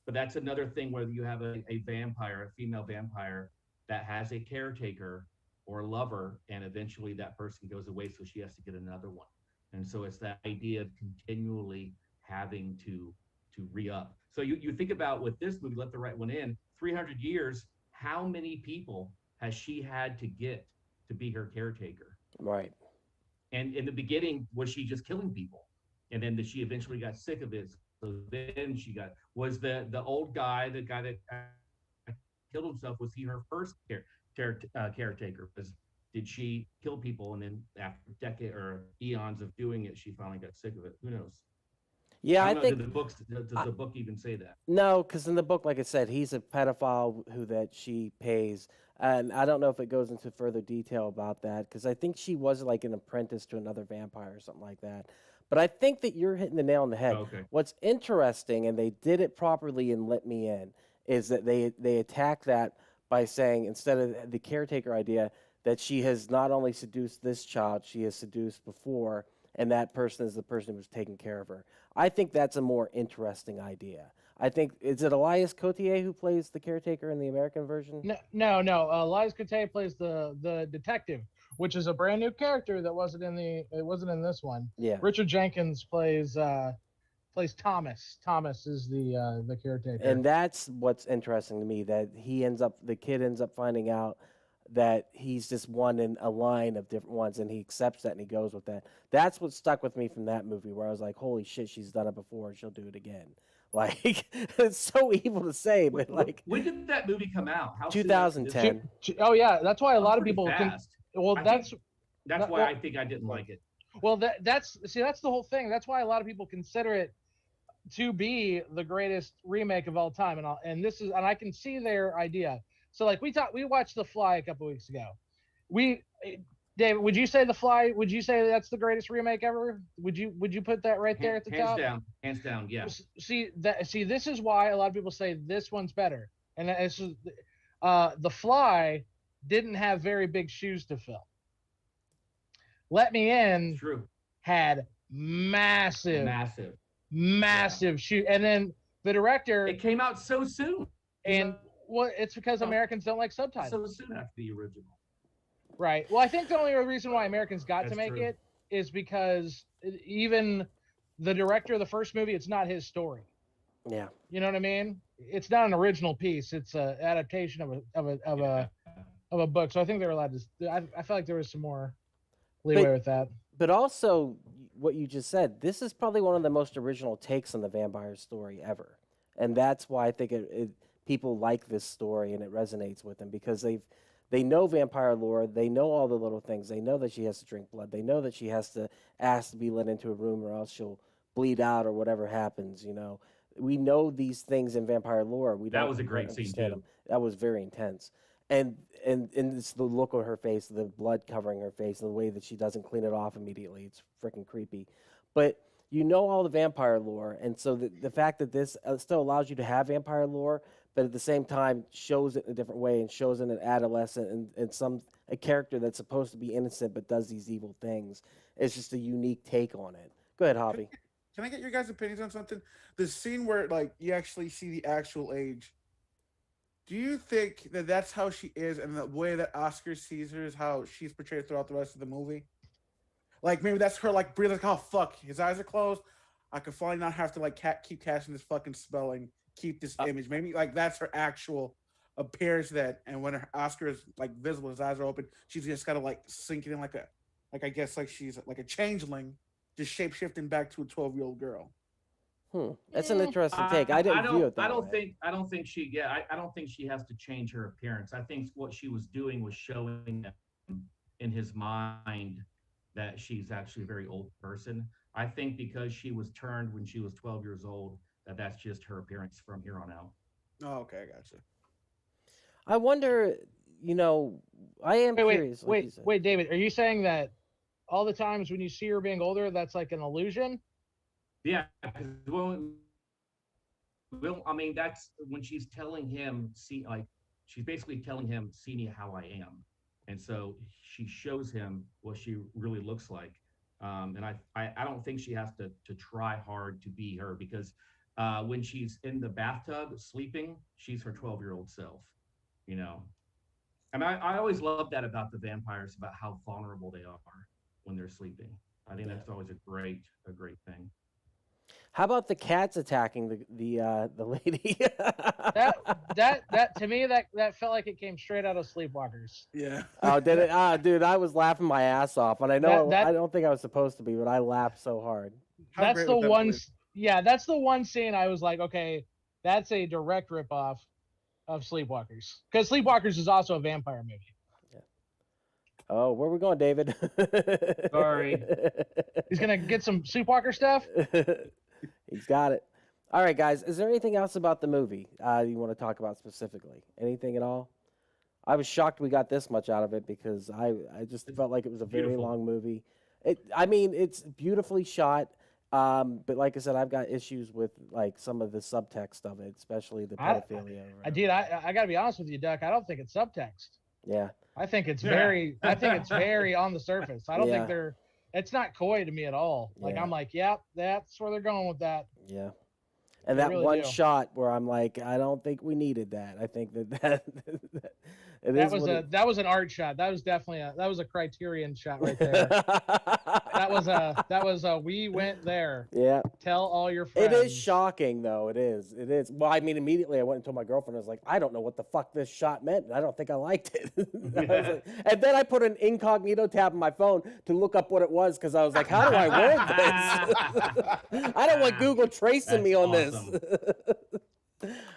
but that's another thing where you have a vampire, a female vampire, that has a caretaker or lover, and eventually that person goes away, so she has to get another one. And so it's that idea of continually having to re-up. So you think about with this movie, Let the Right One In, 300 years, how many people has she had to get to be her caretaker? Right. And in the beginning, was she just killing people? And then she eventually got sick of it. So then was the old guy, the guy that killed himself, was he her first caretaker? Did she kill people, and then after a decade or eons of doing it, she finally got sick of it? Who knows? Yeah, I think does the book even say that? No, because in the book, like I said, he's a pedophile that she pays, and I don't know if it goes into further detail about that, because I think she was like an apprentice to another vampire or something like that. But I think that you're hitting the nail on the head. Okay. What's interesting, and they did it properly in Let Me In, is that they attack that by saying, instead of the caretaker idea, that she has not only seduced this child, she has seduced before, and that person is the person who was taking care of her. I think that's a more interesting idea. I think, is it Elias Cotier who plays the caretaker in the American version? No. Elias Cotier plays the detective, which is a brand new character that wasn't in this one. Yeah. Richard Jenkins plays Thomas. Thomas is the caretaker. And that's what's interesting to me, that the kid ends up finding out that he's just one in a line of different ones, and he accepts that and he goes with that. That's what stuck with me from that movie, where I was like, holy shit, she's done it before and she'll do it again. Like, it's so evil to say, but like, when did that movie come out? 2010. Oh yeah, that's why a lot of people fast. That's why I think I didn't like it. Well, that's the whole thing. That's why a lot of people consider it to be the greatest remake of all time, and I can see their idea. So like we watched The Fly a couple weeks ago. David, would you say The Fly? Would you say that's the greatest remake ever? Would you put that right there at the top? Hands down, yeah. See, this is why a lot of people say this one's better. And it's The Fly didn't have very big shoes to fill. Let Me In had massive shoe, and then the director. It came out so soon. And Well, it's because Americans don't like subtitles. So soon after the original. Right. Well, I think the only reason why Americans got to That's make true. it is because even the director of the first movie, it's not his story. Yeah. You know what I mean? It's not an original piece. It's an adaptation of a book. So I think they're allowed to. I feel like there was some more leeway with that. But also, what you just said, this is probably one of the most original takes on the vampire story ever, and that's why I think people like this story and it resonates with them because they know vampire lore, they know all the little things, they know that she has to drink blood, they know that she has to ask to be let into a room or else she'll bleed out or whatever happens. You know, we know these things in vampire lore. That was a great scene too. Them. That was very intense. And it's the look on her face, the blood covering her face, and the way that she doesn't clean it off immediately. It's freaking creepy. But you know all the vampire lore, and so the fact that this still allows you to have vampire lore, but at the same time shows it in a different way and shows in an adolescent and a character that's supposed to be innocent but does these evil things. It's just a unique take on it. Go ahead, Hobby. Can I get your guys' opinions on something? The scene where like you actually see the actual age. Do you think that that's how she is, and the way that Oscar sees her is how she's portrayed throughout the rest of the movie? Like maybe that's her like breathing, like, oh fuck, his eyes are closed. I can finally not have to like keep casting this fucking spell and keep this image. Maybe like that's her actual appearance. And when her Oscar is like visible, his eyes are open. She's just kind of like sinking in like I guess like she's like a changeling, just shape shifting back to a 12-year-old girl. That's an interesting take. I didn't view it that way. I don't think she has to change her appearance. I think what she was doing was showing him in his mind that she's actually a very old person. I think because she was turned when she was 12 years old, that's just her appearance from here on out. Oh, okay, I gotcha. I wonder, I am curious. Wait, David, are you saying that all the times when you see her being older, that's like an illusion? Yeah, I mean, that's when she's telling him, she's basically telling him, see me how I am. And so she shows him what she really looks like. And I don't think she has to try hard to be her because when she's in the bathtub sleeping, she's her 12-year-old self, And I always love that about the vampires, about how vulnerable they are when they're sleeping. I think that's always a great thing. How about the cats attacking the lady? that to me that felt like it came straight out of Sleepwalkers. Yeah. Oh, did it? Dude, I was laughing my ass off, and I know I don't think I was supposed to be, but I laughed so hard. That's the one. Yeah, that's the one scene I was like, okay, that's a direct ripoff of Sleepwalkers, because Sleepwalkers is also a vampire movie. Yeah. Oh, where are we going, David? Sorry. He's gonna get some Sleepwalker stuff. He's got it. All right, guys. Is there anything else about the movie you want to talk about specifically? Anything at all? I was shocked we got this much out of it because I just felt like it was a very long movie. It's beautifully shot, but like I said, I've got issues with like some of the subtext of it, especially the pedophilia. I gotta be honest with you, Duck. I don't think it's subtext. Yeah. I think it's very on the surface. I don't think it's not coy to me at all. Like I'm like, yep, that's where they're going with that. Yeah. And that really one shot where I'm like, I don't think we needed that. I think that was an art shot. That was definitely a Criterion shot right there. that was a we went there. Yeah. Tell all your friends. It is shocking though. It is. Well, I mean, immediately I went and told my girlfriend. I was like, I don't know what the fuck this shot meant. I don't think I liked it. And then I put an incognito tab on my phone to look up what it was because I was like, how do I word this? I don't want Google tracing me on this.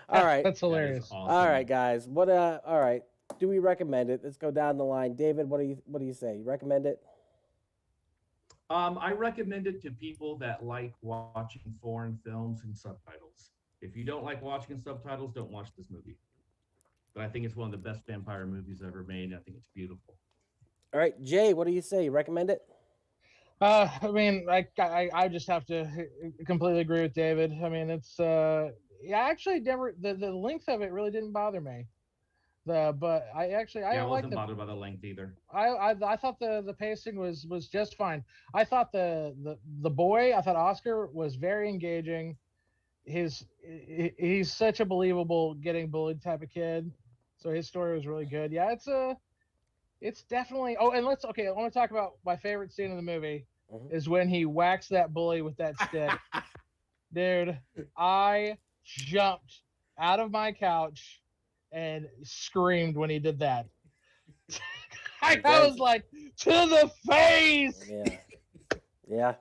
All right. That's hilarious. Awesome. All right, guys. All right. Do we recommend it? Let's go down the line. David, what do you say? You recommend it? I recommend it to people that like watching foreign films and subtitles. If you don't like watching subtitles, don't watch this movie. But I think it's one of the best vampire movies ever made. I think it's beautiful. All right, Jay, what do you say? You recommend it? I mean, I just have to completely agree with David. I mean, it's actually never the length of it really didn't bother me. But I wasn't bothered by the length either. I thought the pacing was just fine. I thought the boy, I thought Oscar was very engaging. he's such a believable getting bullied type of kid. So his story was really good. Yeah, it's definitely. Oh, and I want to talk about my favorite scene in the movie is when he whacks that bully with that stick. Dude, I jumped out of my couch and screamed when he did that. I was like, to the face. Yeah.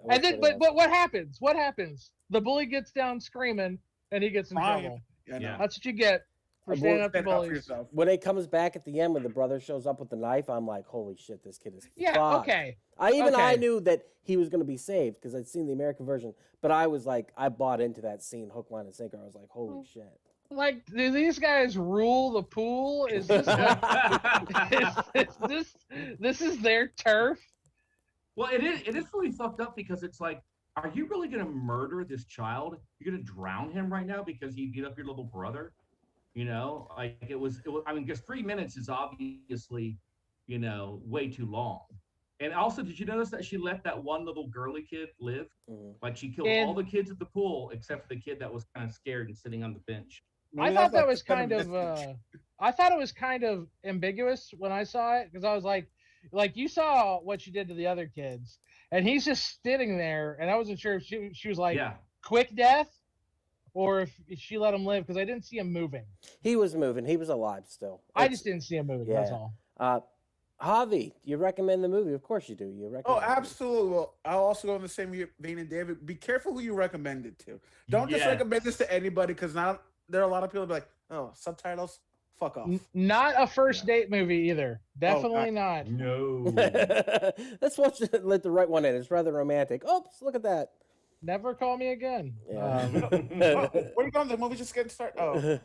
And then, but what happens? What happens? The bully gets down screaming, and he gets in trouble. Yeah. That's what you get for standing up to bullies. When it comes back at the end, when the brother shows up with the knife, I'm like, holy shit, this kid is Yeah, fucked. okay. I knew that he was going to be saved because I'd seen the American version, but I was like, I bought into that scene, hook, line, and sinker. I was like, holy shit. Like, do these guys rule the pool? Is this this is their turf? Well, it is really fucked up because it's like, are you really gonna murder this child? You're gonna drown him right now because you beat up your little brother? You know, like it was. I mean, because 3 minutes is obviously, way too long. And also, did you notice that she let that one little girly kid live? Like she killed all the kids at the pool except for the kid that was kind of scared and sitting on the bench. I thought that was kind of. I thought it was kind of ambiguous when I saw it because I was like you saw what she did to the other kids, and he's just sitting there, and I wasn't sure if she was like quick death, or if she let him live because I didn't see him moving. He was moving. He was alive still. I just didn't see him moving. Yeah. That's all. Javi, you recommend the movie? Of course you do. You recommend. Oh, absolutely. Well, I'll also go in the same vein as David. Be careful who you recommend it to. Don't just recommend this to anybody because now there are a lot of people who be like, oh, subtitles. Fuck off. Not a first date movie either. Definitely not. No. Let's let the right one in. It's rather romantic. Oops, look at that. Never call me again. Yeah. Where are you going? The movie's just getting started. Oh,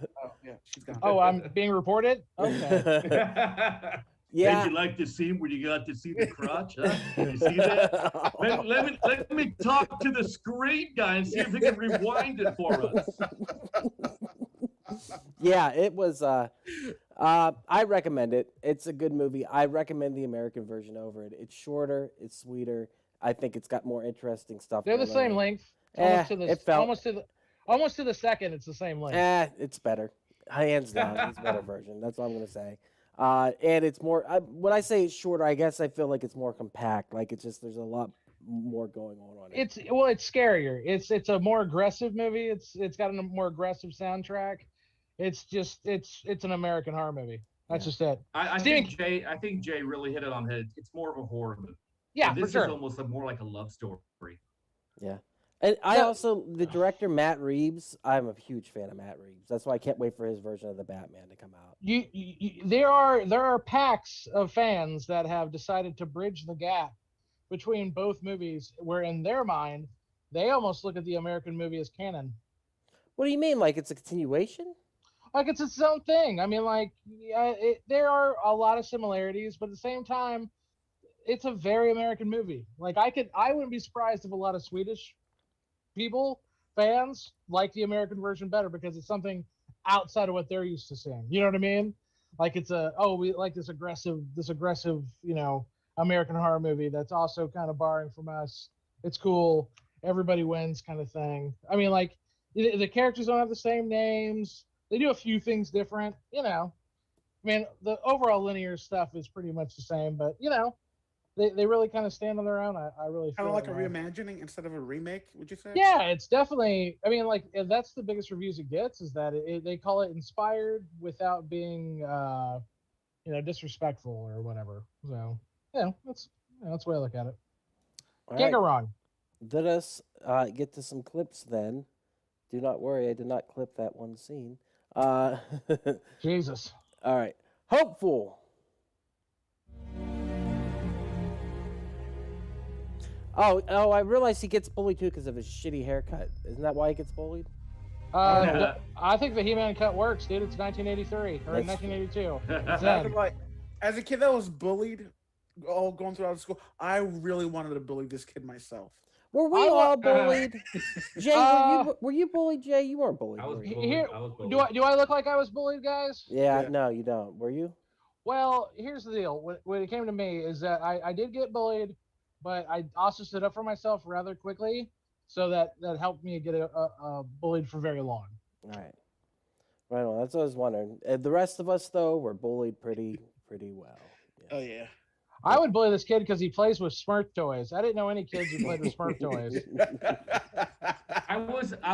yeah, she's gone. Oh, I'm being reported? Okay. Yeah. Did you like the scene where you got to see the crotch? Huh? You see that? Let me talk to the screen guy and see if he can rewind it for us. Yeah, it was. I recommend it. It's a good movie. I recommend the American version over it. It's shorter. It's sweeter. I think it's got more interesting stuff. They're the same length. Almost to the second. It's the same length. It's better. Hands down, it's a better version. That's all I'm gonna say. And it's more. When I say it's shorter, I guess I feel like it's more compact. Like it's just there's a lot more going on it. It's scarier. It's a more aggressive movie. It's got a more aggressive soundtrack. It's an American horror movie. That's just it. I think Jay really hit it on the head. It's more of a horror movie. Yeah, this for sure. is almost more like a love story. Yeah. And I also, the director, Matt Reeves, I'm a huge fan of Matt Reeves. That's why I can't wait for his version of the Batman to come out. There are packs of fans that have decided to bridge the gap between both movies, where in their mind, they almost look at the American movie as canon. What do you mean? Like it's a continuation? Like it's its own thing. I mean, like, there are a lot of similarities, but at the same time, it's a very American movie. Like I wouldn't be surprised if a lot of Swedish fans like the American version better because it's something outside of what they're used to seeing. You know what I mean? Like we like this aggressive, American horror movie that's also kind of borrowing from us. It's cool. Everybody wins kind of thing. I mean, like the characters don't have the same names. They do a few things different, I mean, the overall linear stuff is pretty much the same, but they really kind of stand on their own. I really kind feel of like a reimagining instead of a remake. Would you say? Yeah, it's definitely. I mean, like that's the biggest reviews it gets is that they call it inspired without being, disrespectful or whatever. So that's the way I look at it. Can't go wrong. Let us get to some clips then. Do not worry, I did not clip that one scene. Jesus. All right. Hopeful. Oh, I realize he gets bullied too because of his shitty haircut. Isn't that why he gets bullied? I think the He-Man cut works, dude. It's 1983 or 1982. Like, as a kid that was bullied, all going throughout school, I really wanted to bully this kid myself. Were we all bullied? Jay, were you bullied, Jay? You weren't bullied. I was bullied. Here, do I look like I was bullied, guys? Yeah, no, you don't. Were you? Well, here's the deal. When it came to me is that I did get bullied, but I also stood up for myself rather quickly. so that helped me get bullied for very long. All right. Right on. That's what I was wondering. The rest of us, though, were bullied pretty well. Yeah. Oh yeah. I would bully this kid because he plays with Smurf toys. I didn't know any kids who played with Smurf toys. I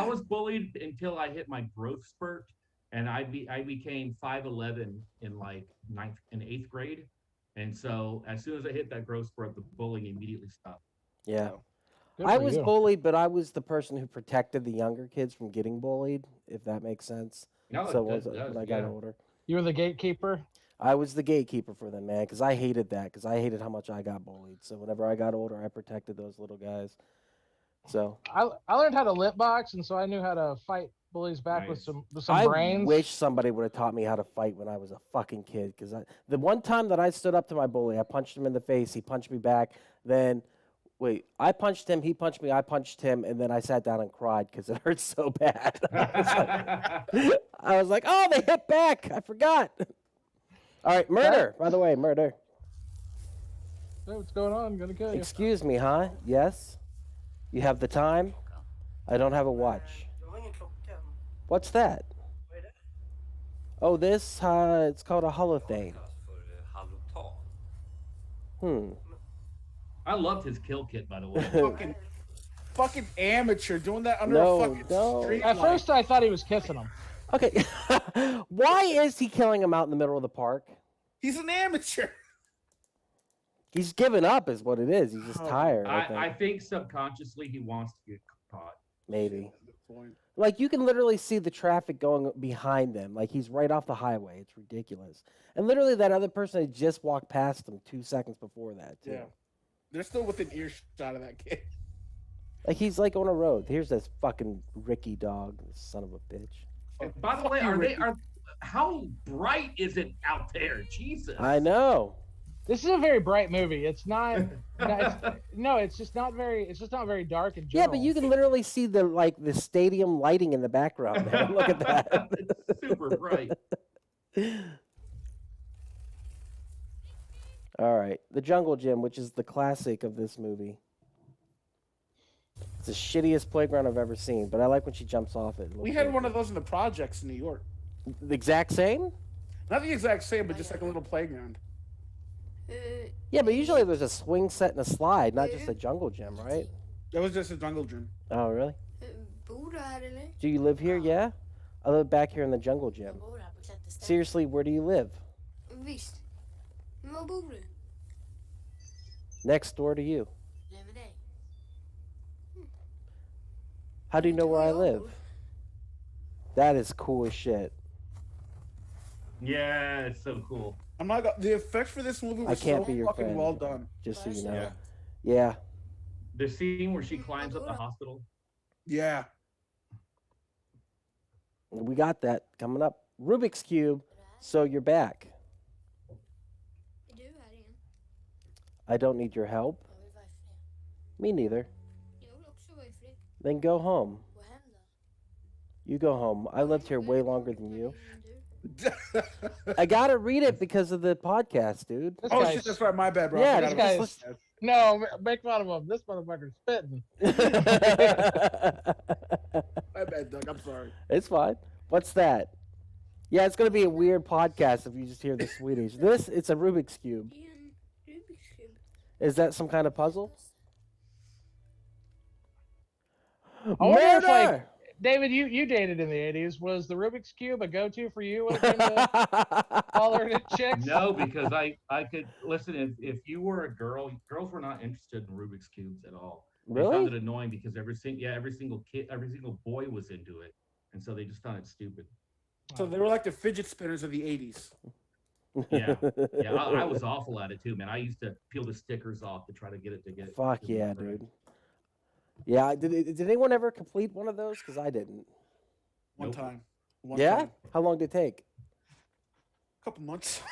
was bullied until I hit my growth spurt, and I became 5'11" in like 8th grade, and so as soon as I hit that growth spurt, the bullying immediately stopped. Yeah. Good I for was you. bullied, but I was the person who protected the younger kids from getting bullied, if that makes sense. No, So it does, when I got older, You were the gatekeeper. I was the gatekeeper for them, man, because I hated that, because I hated how much I got bullied. So whenever I got older, I protected those little guys. So I learned how to lip box, and so I knew how to fight bullies back with Nice. some I brains. wish somebody would have taught me how to fight when I was a fucking kid, because the one time that I stood up to my bully, I punched him in the face, he punched me back, then... Wait, I punched him, he punched me, I punched him, and then I sat down and cried because it hurt so bad. I was like, oh, they hit back. I forgot. All right, murder. By the way, murder. Hey, what's going on? I'm gonna kill you. Excuse me, huh? Yes? You have the time? I don't have a watch. What's that? Oh, this, it's called a holothane. I loved his kill kit, by the way. Fucking amateur doing that under No, a fucking no. street At light. first, I thought he was kissing him. Okay. Why is he killing him out in the middle of the park? He's an amateur. He's given up is what it is. He's just tired. I think subconsciously he wants to get caught. Maybe. That's the point. Like, you can literally see the traffic going behind them. Like, he's right off the highway. It's ridiculous. And literally, that other person had just walked past him 2 seconds before that, too. Yeah. They're still within earshot of that kid. Like, he's, like, on a road. Here's this fucking Ricky dog, son of a bitch. And by the way, how bright is it out there? Jesus. I know. This is a very bright movie. It's not. It's just not very. It's just not very dark in Yeah, general. but you can literally see the stadium lighting in the background, man. Look at that. It's super bright. All right. The Jungle Gym, which is the classic of this movie. It's the shittiest playground I've ever seen, but I like when she jumps off it. We had one of those in the projects in New York. The exact same? Not the exact same, but just like a little playground. Yeah, but usually there's a swing set and a slide, not just a jungle gym, right? That was just a jungle gym. Oh, really? Bor du här eller? Do you live here? Yeah? I live back here in the jungle gym. Bor här på klätterstället. Seriously, where do you live? Visst. Men var bor du? Next door to you. Bredvid dig. How do you know where I live? That is cool as shit. Yeah, it's so cool. I'm not the effects for this movie I were can't so be your fucking friend. well done. Just so you know. Yeah. Yeah. The scene where she climbs up the hospital. Yeah. We got that coming up. Rubik's Cube, so you're back. Är du här igen? I don't need your help. Jag vill vara i fred. Me neither. Jag vill också vara i fred. Then go home. Gå hem då. You go home. I lived here way longer than you. Du. I gotta read it because of the podcast, dude. This Oh guy's- shit, that's right. My bad, bro. Yeah, I this forgot guy's- about that. No, make fun of him. This motherfucker's spitting. My bad, Doug. I'm sorry. It's fine. What's that? Yeah, it's gonna be a weird podcast if you just hear the Swedish. It's a Rubik's Cube. Det är en Rubiks kub. Is that some kind of puzzle? I wonder if, like, Murder! David, you dated in the '80s. Was the Rubik's Cube a go-to for you when it came to hollering at chicks? No, because I could listen. If you were a girl, girls were not interested in Rubik's cubes at all. They found Really? it annoying because every single kid, every single boy was into it, and so they just found it stupid. So they were like the fidget spinners of the 80s. Yeah, yeah, I was awful at it too, man. I used to peel the stickers off to try to get it to get. Fuck to yeah, work right. dude. Yeah, did anyone ever complete one of those? Because I didn't. One Nope. time. One Yeah? time. How long did it take? A couple months.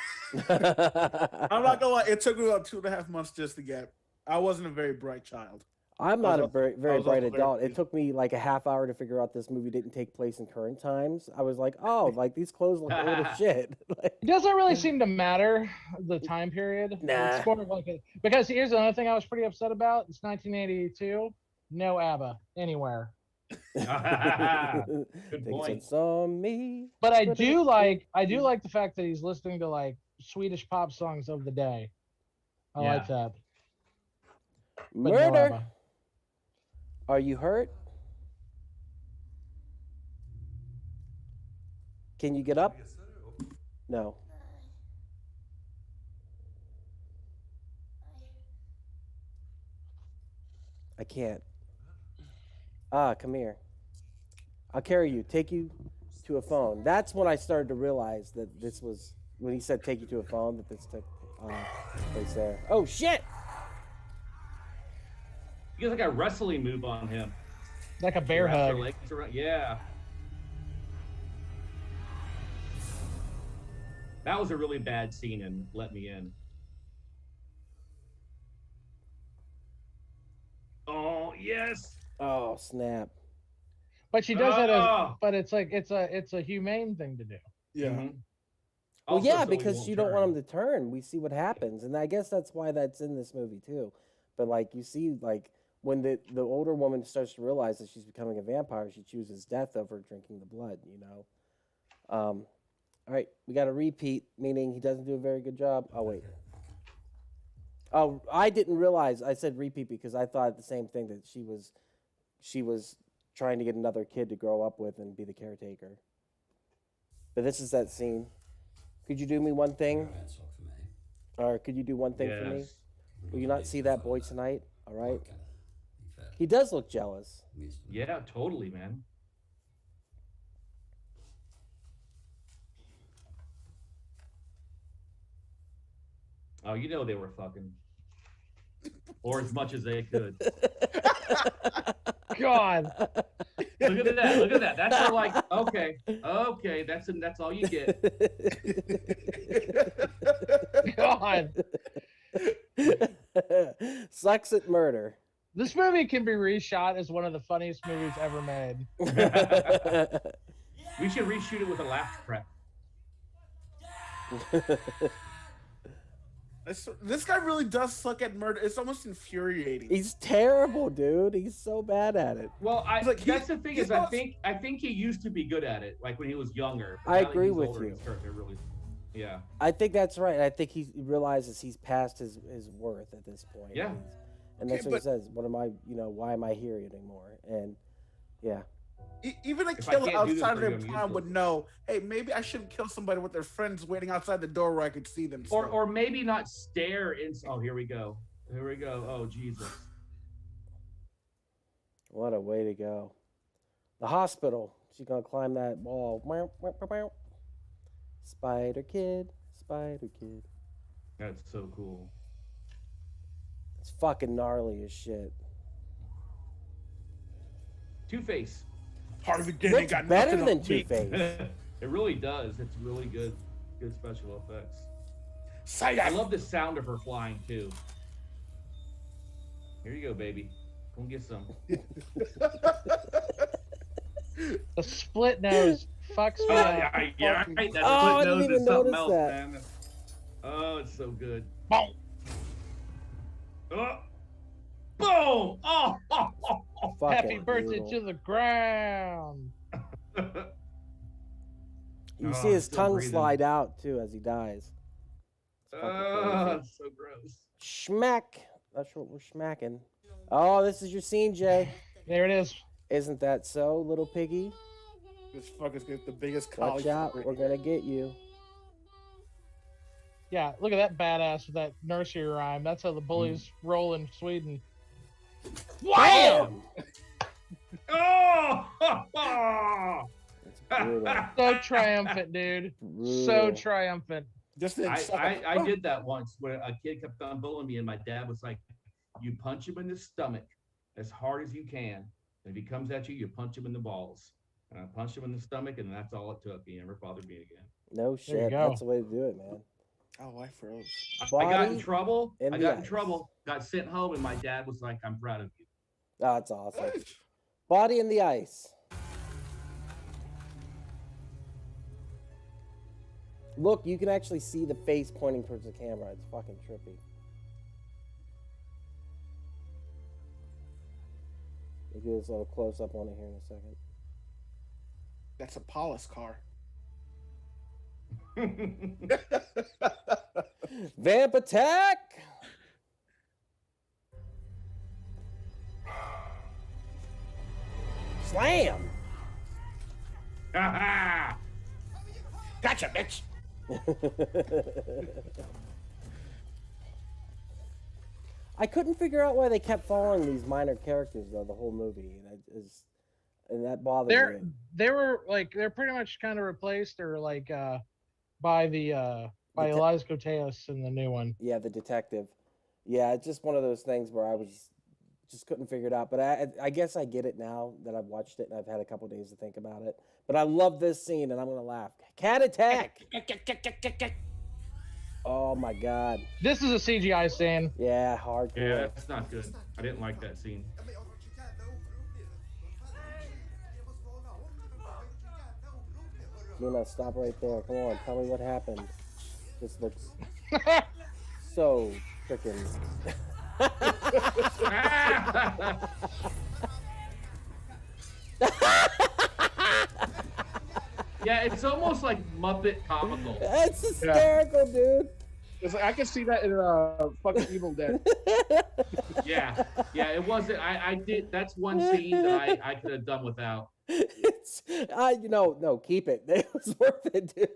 I'm not gonna lie. It took me about 2.5 months just to get. I wasn't a very bright child. I'm not a very, I very was bright also very adult. It confused. took me like a half hour to figure out this movie didn't take place in current times. I was like, oh, like these clothes look old as shit. Like, It doesn't really seem to matter the time period. Nah. It's more of like because here's another thing I was pretty upset about. It's 1982. no ABBA anywhere. Good Think point. it's on me. But I do like the fact that he's listening to like Swedish pop songs of the day. I like that. But no Murder. ABBA. Are you hurt? Can you get up? No. I can't. Come here. I'll carry you. Take you to a phone. That's when I started to realize that this was, when he said take you to a phone, that this took place there. Oh, shit! You got like a wrestling move on him. Like a bear Wrap their hug. legs around- Yeah. That was a really bad scene in Let Me In. Oh, yes. Oh, snap. But she does that as, Oh. but it's like it's a humane thing to do. Yeah. Mhm. Well, Also, yeah, so he because won't you don't turn. want him to turn. We see what happens, and I guess that's why that's in this movie too. But like you see, like when the older woman starts to realize that she's becoming a vampire, she chooses death over drinking the blood. You know. All right, we got a repeat, meaning he doesn't do a very good job. Oh wait. Oh, I didn't realize I said repeat because I thought the same thing, that she was trying to get another kid to grow up with and be the caretaker. But this is that scene. Could you do me one thing? Or could you do one thing for me? Yes. Will you not see that boy tonight? All right? He does look jealous. Yeah, totally, man. Oh, you know they were fucking. Or as much as they could. God. Look at that. Look at that. That's for like, okay. That's all you get. God. Sucks at murder. This movie can be reshot as one of the funniest movies ever made. We should reshoot it with a laugh track. This guy really does suck at murder. It's almost infuriating. He's terrible, dude. He's so bad at it. Well, that's the thing he's is, not- I think he used to be good at it, like when he was younger. But I now that agree he's with older, you. he's starting to really, yeah. I think that's right. I think he realizes he's past his worth at this point. Yeah. And that's Okay, what he says. What am I, why am I here anymore? And yeah. Even a If I killer can't do this outside of for their you, I'm prime useless. would know, hey, maybe I shouldn't kill somebody with their friends waiting outside the door where I could see them. still. Or maybe not stare in. Oh, here we go. Here we go. Oh, Jesus. What a way to go. The hospital. She's going to climb that wall. Spider kid. Spider kid. That's so cool. It's fucking gnarly as shit. Two-Face. Harvey Dent Looks ain't got better nothing than on me. Two-Face. It really does. It's really good special effects. Say I that. love the sound of her flying too. Here you go, baby. Go and get some. The split nose fucks me up. Yeah, right. That Oh, I split didn't nose even is something notice else, that. man. Oh, it's so good. Boom. Oh. Boom! Oh! Fucking Happy birthday brutal. to the ground. You Oh, see his still tongue breathing. slide out too as he dies. It's fucking Oh, crazy. it's so gross. Schmack. That's what we're smacking. Oh, this is your scene, Jay. There it is. Isn't that so, little piggy? This fucker's got the biggest collie. Watch out, footprint. we're gonna get you. Yeah, look at that badass with that nursery rhyme. That's how the bullies roll in Sweden. Wham! Oh! It's brutal. So triumphant, dude. So Brutal. triumphant. Just didn't suck I up. did that once where a kid kept on bullying me, and my dad was like, "You punch him in the stomach as hard as you can. And if he comes at you, you punch him in the balls." And I punched him in the stomach, and that's all it took. He never bothered me again. No you shit. go. That's the way to do it, man. Oh, I froze. I got in Body trouble. in I the got in ice. trouble. Got sent home, and my dad was like, "I'm proud of you." Oh, that's awesome. Body in the ice. Look, you can actually see the face pointing towards the camera. It's fucking trippy. do this little close up on it here in a second. That's a Paulus car. Vamp attack! Slam! Ah, Gotcha, bitch. I couldn't figure out why they kept following these minor characters though the whole movie, and that bothered me. They're pretty much kind of replaced or like by Elias Koteas in the new one. Yeah, the detective. Yeah, it's just one of those things where I just couldn't figure it out. But I guess I get it now that I've watched it and I've had a couple days to think about it. But I love this scene and I'm gonna laugh. Cat attack! Oh my god. This is a CGI scene. Yeah, hardcore. yeah, that's not good. I didn't like that scene. Luna, stop right there. Come on, tell me what happened. This looks so freaking. Yeah, it's almost like Muppet comical. That's hysterical, dude. It's like, I can see that in fucking Evil Dead. Yeah, it wasn't. I did. That's one scene that I could have done without. It's, no, keep it. It was worth it, dude.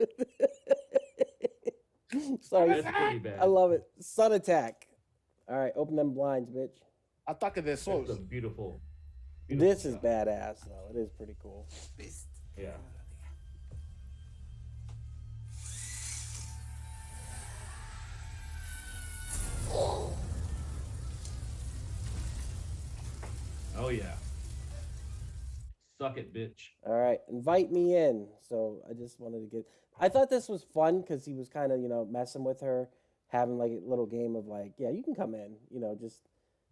Sorry, That's pretty bad. I love it. Sun attack. All right, open them blinds, bitch. Ataque de That's Sos. a beautiful. This is shot. badass, though. It is pretty cool. Yeah. Oh yeah. Suck it, bitch. All right, invite me in. So I just wanted to get. I thought this was fun because he was kind of, messing with her, having like a little game of like, yeah, you can come in, just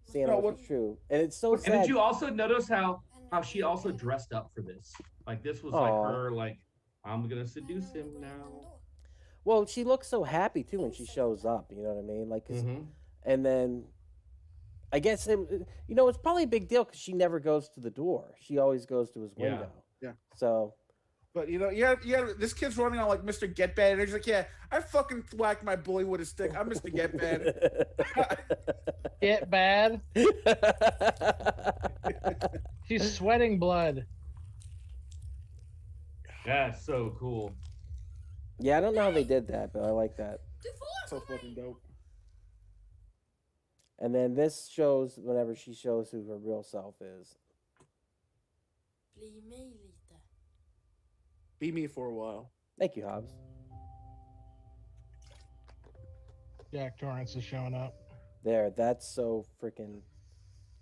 seeing what's true. And it's so sad. And did you also notice how she also dressed up for this? Like this was like her like, I'm gonna seduce him now. Well, she looks so happy too when she shows up. You know what I mean? Like, and then I guess it's probably a big deal because she never goes to the door. She always goes to his window. Yeah. So. But this kid's running on like Mr. Get Bad, and he's like, "Yeah, I fucking whacked my bully with a stick. I'm Mr. Get Bad." Get bad. She's sweating blood. That's so cool. Yeah, I don't know how they did that, but I like that. So fucking dope. And then this shows whenever she shows who her real self is. Be me for a while. Thank you, Hobbs. Jack Torrance is showing up. There, that's so freaking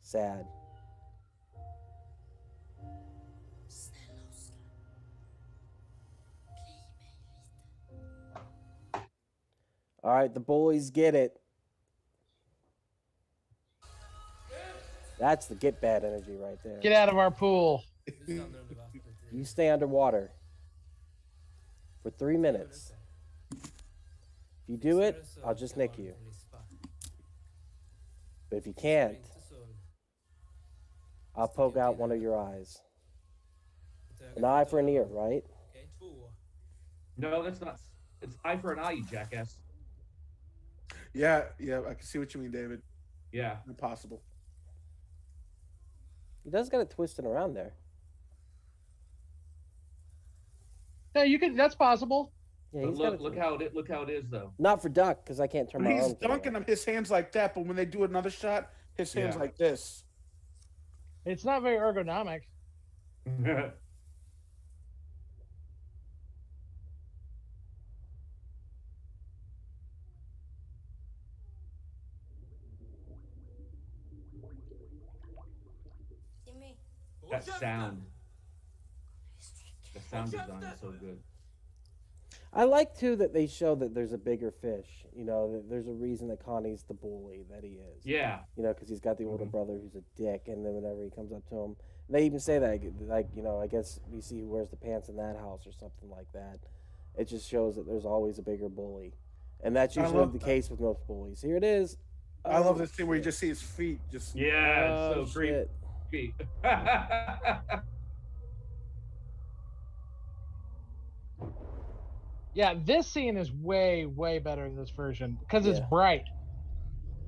sad. All right, the bullies get it. That's the get bad energy right there. Get out of our pool. You stay underwater for 3 minutes. If you do it, I'll just nick you. But if you can't, I'll poke out one of your eyes. An eye for an ear, right? No, that's not. It's eye for an eye, you jackass. Yeah, I can see what you mean, David. Yeah. Impossible. He does got it twisting around there. Yeah, you can. That's possible. Yeah, he's But look how it is though. Not for duck, because I can't turn When my he's arm. to dunking him, his hands like that, but when they do another shot, his hands Yeah. like this. It's not very ergonomic. That sound. The sound design is so good. I like too that they show that there's a bigger fish. That there's a reason that Connie's the bully that he is. Yeah. Because he's got the older brother who's a dick, and then whenever he comes up to him, they even say that, like, I guess we see who wears the pants in that house or something like that. It just shows that there's always a bigger bully, and that's usually the case with most bullies. Here it is. I love this thing where you just see his feet. Just Yeah, it's so creepy. shit. creepy. Yeah, this scene is way, way better in this version because it's Yeah. bright.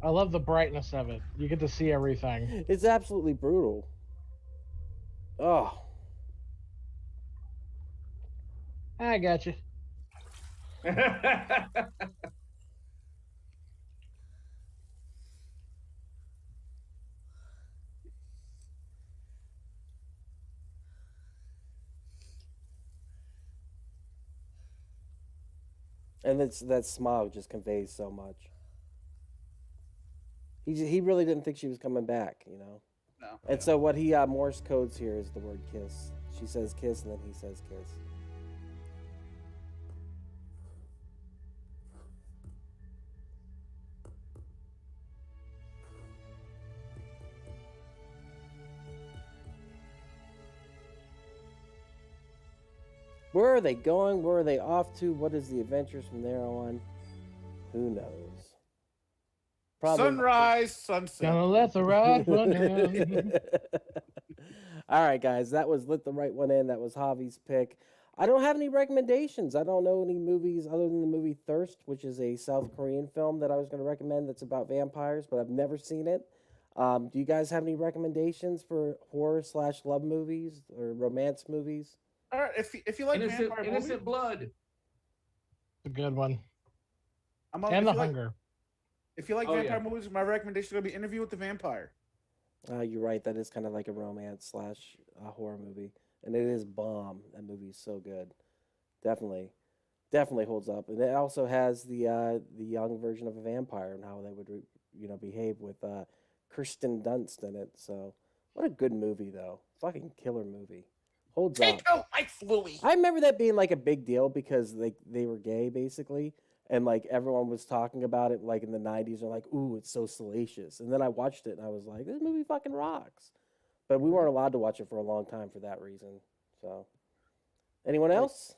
I love the brightness of it. You get to see everything. It's absolutely brutal. Oh, I got you. and that smile just conveys so much. He really didn't think she was coming back, you know. No. And so what he Morse codes here is the word kiss. She says kiss, and then he says kiss. Where are they going? Where are they off to? What is the adventures from there on? Who knows? Sunrise, sunset. Gonna let the right one in. All right, guys, that was Lit the Right One In. That was Javi's pick. I don't have any recommendations. I don't know any movies other than the movie Thirst, which is a South Korean film that I was going to recommend that's about vampires, but I've never seen it. Do you guys have any recommendations for horror/love movies or romance movies? All right, if you like innocent vampire innocent movies, blood. It's a good one. I'm on, And if The you like- Hunger. If you like Oh, vampire yeah. movies, my recommendation is going to be Interview with the Vampire. You're right. That is kind of like a romance/horror movie, and it is bomb. That movie is so good. Definitely holds up. And it also has the young version of a vampire and how they would behave with Kirsten Dunst in it. So what a good movie though. Fucking killer movie. Holds up. Take a life, Louie. I remember that being like a big deal because they were gay basically. And like everyone was talking about it like in the 90s and like, ooh, it's so salacious. And then I watched it and I was like, this movie fucking rocks. But we weren't allowed to watch it for a long time for that reason. So anyone else?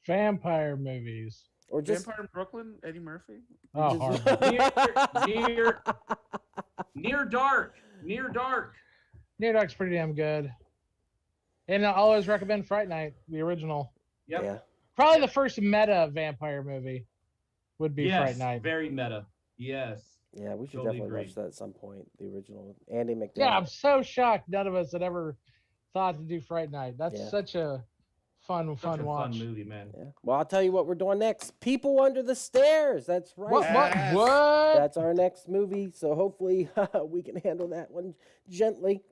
Vampire movies. Or just Vampire in Brooklyn, Eddie Murphy. Oh, just- horrible. Near dark. Near dark. Near Dark's pretty damn good. And I always recommend Fright Night, the original. Yep. Yeah. Probably the first meta vampire movie would be Yes. Fright Night. Very meta. Yes. Yeah, we should Totally definitely agree. watch that at some point. The original Andy McDowell. Yeah, I'm so shocked none of us had ever thought to do Fright Night. That's Yeah. such a fun Such a watch. fun movie, man. Yeah. Well, I'll tell you what we're doing next. People Under the Stairs. That's right. What? Yes. What? That's our next movie. So hopefully we can handle that one gently.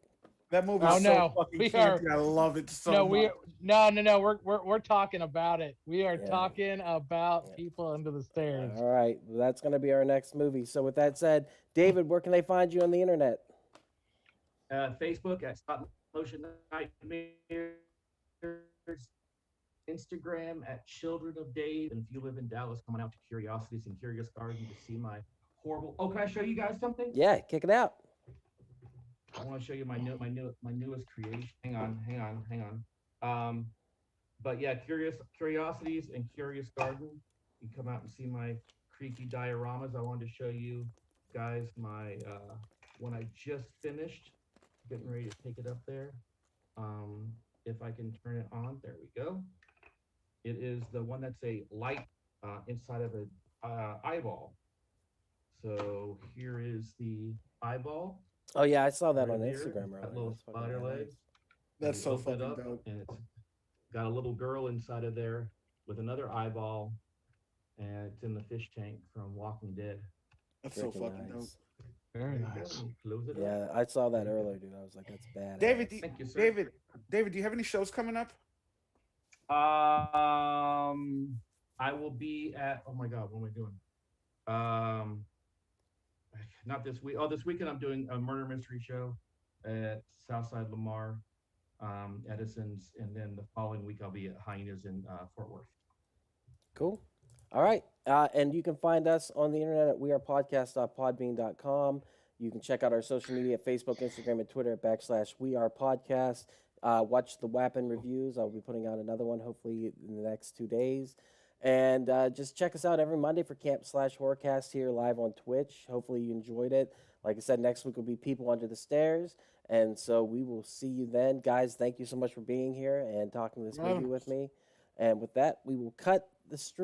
That movie Oh, is no. so fucking We campy. I love it so No, much. no. We're talking about it. We are Yeah. talking about Yeah. People Under the Stairs. All right. Well, that's going to be our next movie. So with that said, David, where can they find you on the internet? Facebook at Stop Motion Nightmares. Instagram at Children of Dave. And if you live in Dallas, come on out to Curiosities and Curious Garden to see my horrible. Oh, can I show you guys something? Yeah, kick it out. I want to show you my newest creation. Hang on. But yeah, Curiosities and Curious Garden. You come out and see my creepy dioramas. I wanted to show you guys my one I just finished. Getting ready to take it up there. If I can turn it on, there we go. It is the one that's a light inside of an eyeball. So here is the eyeball. Oh, yeah, I saw that right on here, Instagram that earlier. little That's fucking spider badass. leg. That's You so open it fucking up, dope. and it's got a little girl inside of there with another eyeball, and it's in the fish tank from Walking Dead. That's so Freaking fucking dope. nice. Very There you nice. go. Close it up. Yeah, I saw that earlier, dude. I was like, that's bad. David, Thank you, sir. David, do you have any shows coming up? I will be at. Oh my God, what am I doing? Not this week. Oh, this weekend I'm doing a murder mystery show at Southside Lamar, Edison's, and then the following week I'll be at Hyenas in Fort Worth. Cool. All right. And you can find us on the internet at wearepodcast.podbean.com. You can check out our social media, Facebook, Instagram, and Twitter at /wearepodcast. Watch the Wappin reviews. I'll be putting out another one hopefully in the next 2 days. And just check us out every Monday for Camp/Horrorcast here live on Twitch. Hopefully you enjoyed it. Like I said, next week will be People Under the Stairs. And so we will see you then. Guys, thank you so much for being here and talking this movie with me. And with that, we will cut the stream.